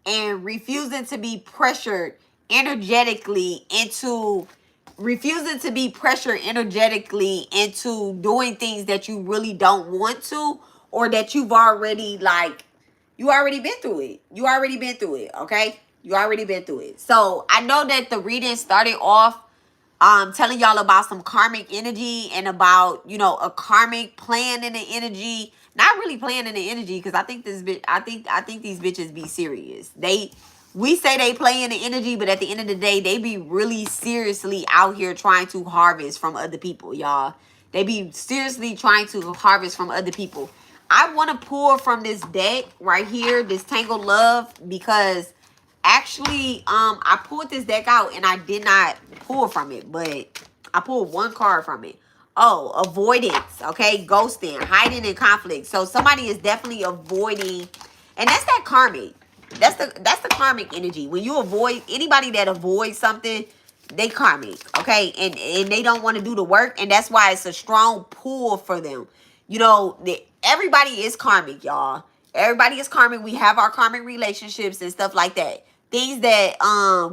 and refusing to be pressured energetically into doing things that you really don't want to, or that you've already like you already been through it. You already been through it, okay? You already been through it. So I know that the reading started off telling y'all about some karmic energy and about, you know, a karmic plan in the energy. Not really playing in the energy, because I think this bitch I think these bitches be serious. We say they play in the energy, but at the end of the day, they be really seriously out here trying to harvest from other people, y'all. They be seriously trying to harvest from other people. I want to pull from this deck right here, this Tangled Love, because actually, I pulled this deck out and I did not pull from it, but I pulled one card from it. Oh, avoidance, okay? Ghosting, hiding in conflict. So somebody is definitely avoiding, and that's that karmic. That's the karmic energy. When you avoid, anybody that avoids something, they karmic, okay? And they don't want to do the work, and that's why it's a strong pull for them. You know, everybody is karmic, y'all. Everybody is karmic. We have our karmic relationships and stuff like that. Things that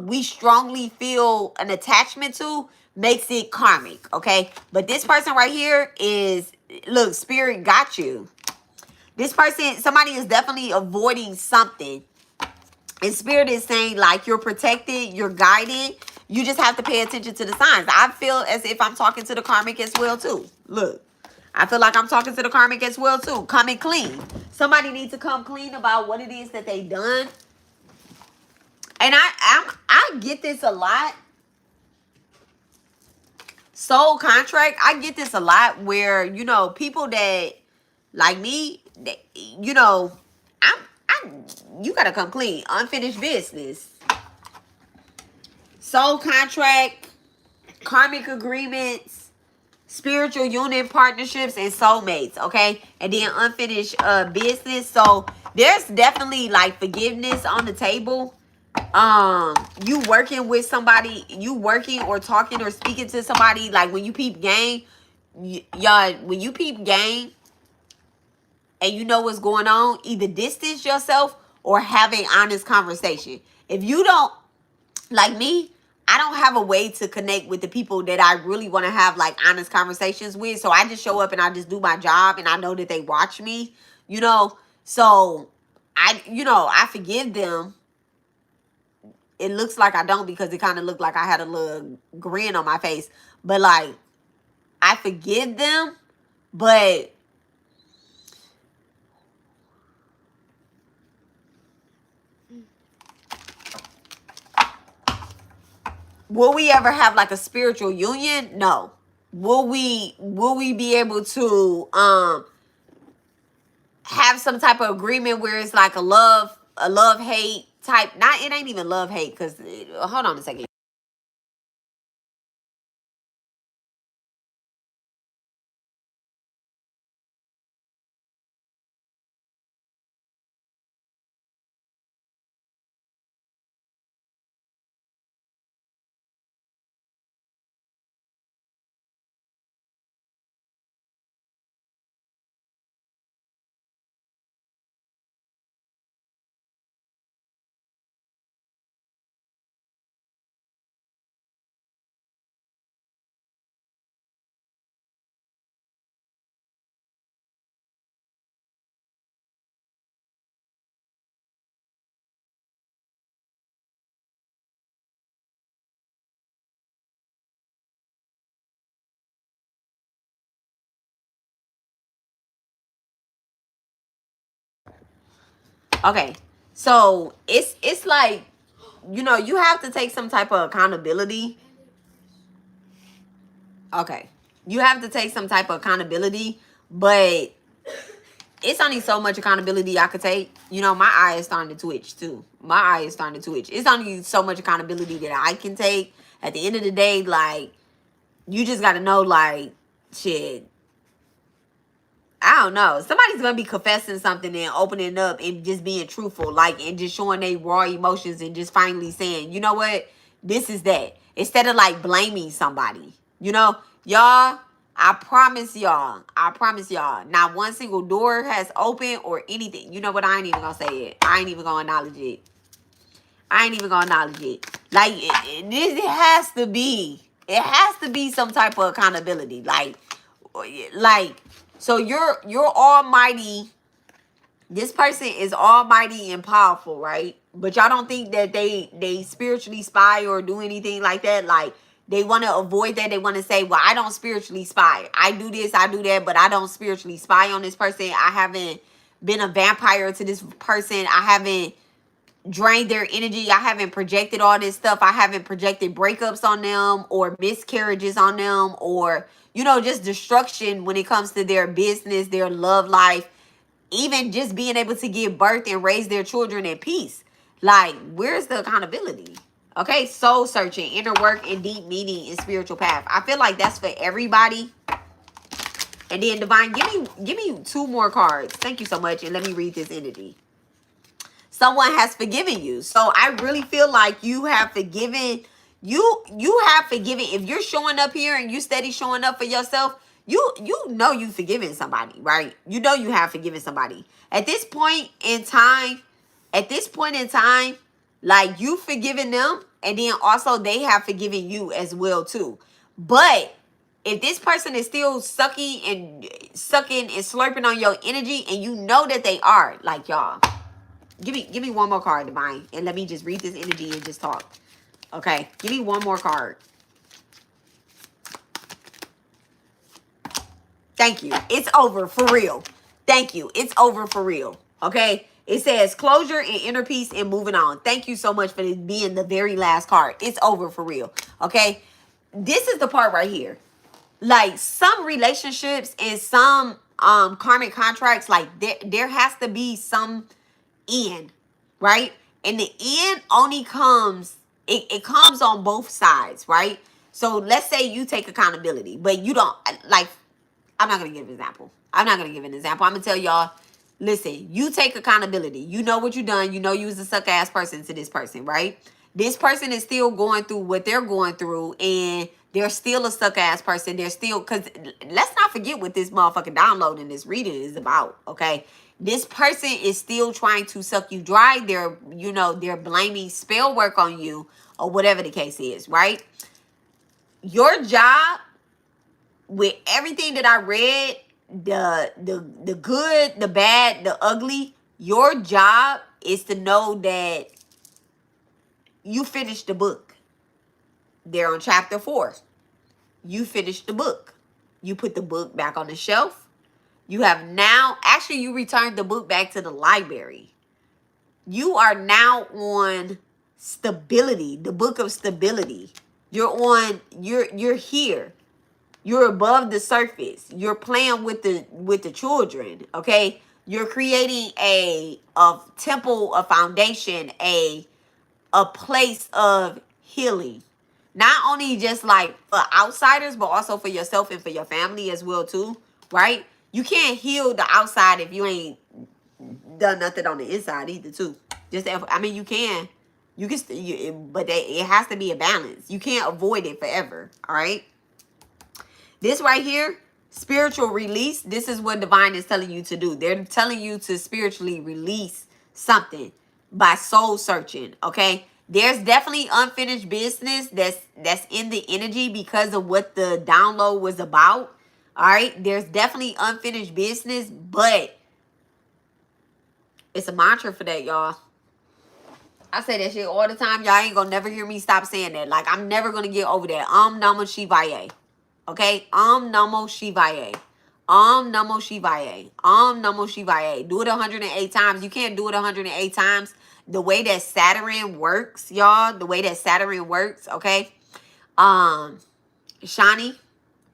we strongly feel an attachment to makes it karmic, okay? But this person right here is, look, spirit got you. This person, somebody is definitely avoiding something. And spirit is saying, like, you're protected, you're guided. You just have to pay attention to the signs. I feel as if I'm talking to the karmic as well, too. Look, I feel like I'm talking to the karmic as well, too. Coming clean. Somebody needs to come clean about what it is that they done. And I get this a lot. Soul contract, I get this a lot where, you know, people that like me, they, you know, I you gotta come clean. Unfinished business. Soul contract, karmic agreements, spiritual union partnerships, and soulmates, okay? And then unfinished business. So there's definitely like forgiveness on the table. You working with somebody, you working or talking or speaking to somebody, like when you peep game, y'all, when you peep game and you know what's going on, either distance yourself or have an honest conversation. If you don't, like me, I don't have a way to connect with the people that I really want to have like honest conversations with. So I just show up and I just do my job, and I know that they watch me, you know. So I forgive them. It looks like I don't, because it kind of looked like I had a little grin on my face. But like, I forgive them, but will we ever have like a spiritual union? No. Will we be able to have some type of agreement where it's like a love hate type? Not, it ain't even love hate, because hold on a second. Okay. So it's like, you know, you have to take some type of accountability. Okay. You have to take some type of accountability, but it's only so much accountability I could take. You know, my eye is starting to twitch too. My eye is starting to twitch. It's only so much accountability that I can take. At the end of the day, like, you just got to know, like, shit, I don't know. Somebody's gonna be confessing something and opening up and just being truthful, like, and just showing their raw emotions and just finally saying, you know what, this is that. Instead of like blaming somebody, you know, y'all. I promise y'all, not one single door has opened or anything. You know what? I ain't even gonna say it. I ain't even gonna acknowledge it. I ain't even gonna acknowledge it. Like, it has to be. It has to be some type of accountability. Like, so you're almighty. This person is almighty and powerful, right? But y'all don't think that they spiritually spy or do anything like that. Like, they want to avoid that. They want to say, well, I don't spiritually spy. I do this, I do that, but I don't spiritually spy on this person. I haven't been a vampire to this person. I haven't drained their energy. I haven't projected all this stuff. I haven't projected breakups on them or miscarriages on them, or, you know, just destruction when it comes to their business, their love life, even just being able to give birth and raise their children in peace. Like, where's the accountability? Okay, soul searching, inner work, and deep meaning in spiritual path. I feel like that's for everybody. And then divine, give me 2 more cards. Thank you so much. And let me read this energy. Someone has forgiven you. So I really feel like you have forgiven. You have forgiven. If you're showing up here and you steady showing up for yourself, you know you forgiven somebody, right? You know you have forgiven somebody. At this point in time, like, you forgiven them, and then also they have forgiven you as well too. But if this person is still sucking and slurping on your energy, and you know that they are, like, y'all, give me one more card, divine, and let me just read this energy and just talk. Okay, give me one more card. Thank you. It's over for real. Thank you. It's over for real. Okay. It says closure and inner peace and moving on. Thank you so much for being the very last card. It's over for real. Okay. This is the part right here. Like, some relationships and some karmic contracts, like, there has to be some end, right? And the end only comes, it comes on both sides, right? So let's say you take accountability, but you don't, like, I'm not going to give an example. I'm not going to give an example. I'm going to tell y'all, listen, you take accountability. You know what you done. You know you was a suck ass person to this person, right? This person is still going through what they're going through, and they're still a suck ass person. They're still, because let's not forget what this motherfucking download and this reading is about, okay? This person is still trying to suck you dry. They're, you know, they're blaming spell work on you or whatever the case is, right? Your job, with everything that I read, the good, the bad, the ugly, your job is to know that you finished the book. They're on chapter 4. You finished the book. You put the book back on the shelf. You have now, actually, you returned the book back to the library. You are now on stability, the book of stability. You're here. You're above the surface. You're playing with the children, okay? You're creating a temple, a foundation, a place of healing. Not only just like for outsiders, but also for yourself and for your family as well too, right? You can't heal the outside if you ain't done nothing on the inside either too. I mean, you can, but it has to be a balance. You can't avoid it forever, all right? This right here, spiritual release, this is what divine is telling you to do. They're telling you to spiritually release something by soul searching, okay? There's definitely unfinished business that's in the energy because of what the download was about, all right? There's definitely unfinished business, but it's a mantra for that, y'all. I say that shit all the time. Y'all ain't gonna never hear me stop saying that. Like, I'm never gonna get over that. Namo Shivaya. Okay? Namo Shivaya. Namo Shivaya. Namo Shivaya. Do it 108 times. You can't do it 108 times. The way that Saturn works, y'all, the way that Saturn works, okay? Shani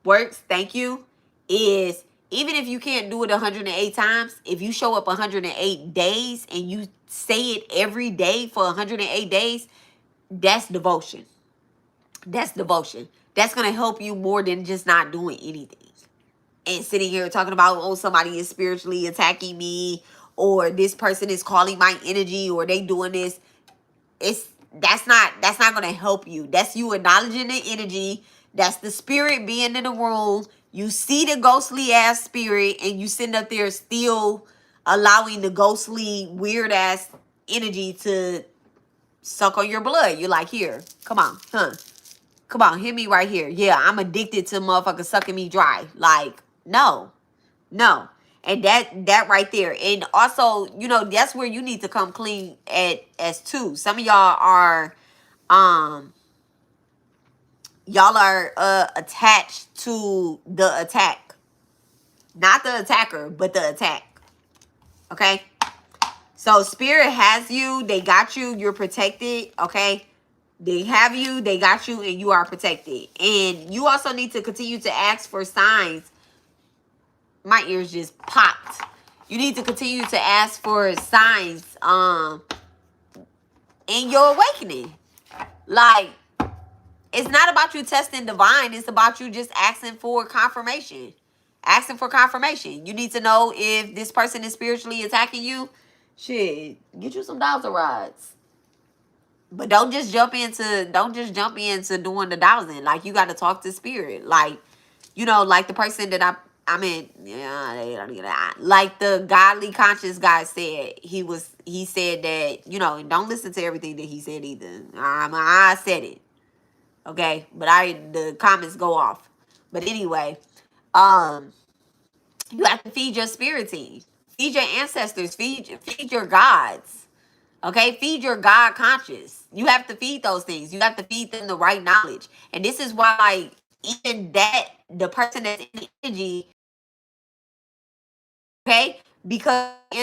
works, thank you, is even if you can't do it 108 times, if you show up 108 days and you say it every day for 108 days, that's devotion. That's devotion. That's going to help you more than just not doing anything. And sitting here talking about, oh, somebody is spiritually attacking me, or this person is calling my energy, or they doing this. It's that's not gonna help you. That's you acknowledging the energy. That's the spirit being in the room. You see the ghostly ass spirit, and you sitting up there still allowing the ghostly weird ass energy to suck on your blood. You're like, here, come on, huh? Come on, hit me right here. Yeah, I'm addicted to motherfuckers sucking me dry. Like, no. No. And that right there. And also, that's where you need to come clean as too. Some of um y'all are attached to the attack. Not the attacker, but the attack. Okay? So spirit has you, they got you, you're protected, okay? They have you, they got you, and you are protected. And you also need to continue to ask for signs. My ears just popped. You need to continue to ask for signs in your awakening. Like, it's not about you testing divine. It's about you just asking for confirmation. Asking for confirmation. You need to know if this person is spiritually attacking you. Shit, get you some dowser rods. But don't just jump into doing the dowsing. Like, you got to talk to spirit. Like, like the person that like the godly conscious guy said, he said that, and don't listen to everything that he said either. I said it. Okay. But the comments go off. But anyway, you have to feed your spirit team. Feed your ancestors. Feed your gods. Okay, feed your God conscious. You have to feed those things. You have to feed them the right knowledge. And this is why, like, even that, the person that's in the energy, okay, because in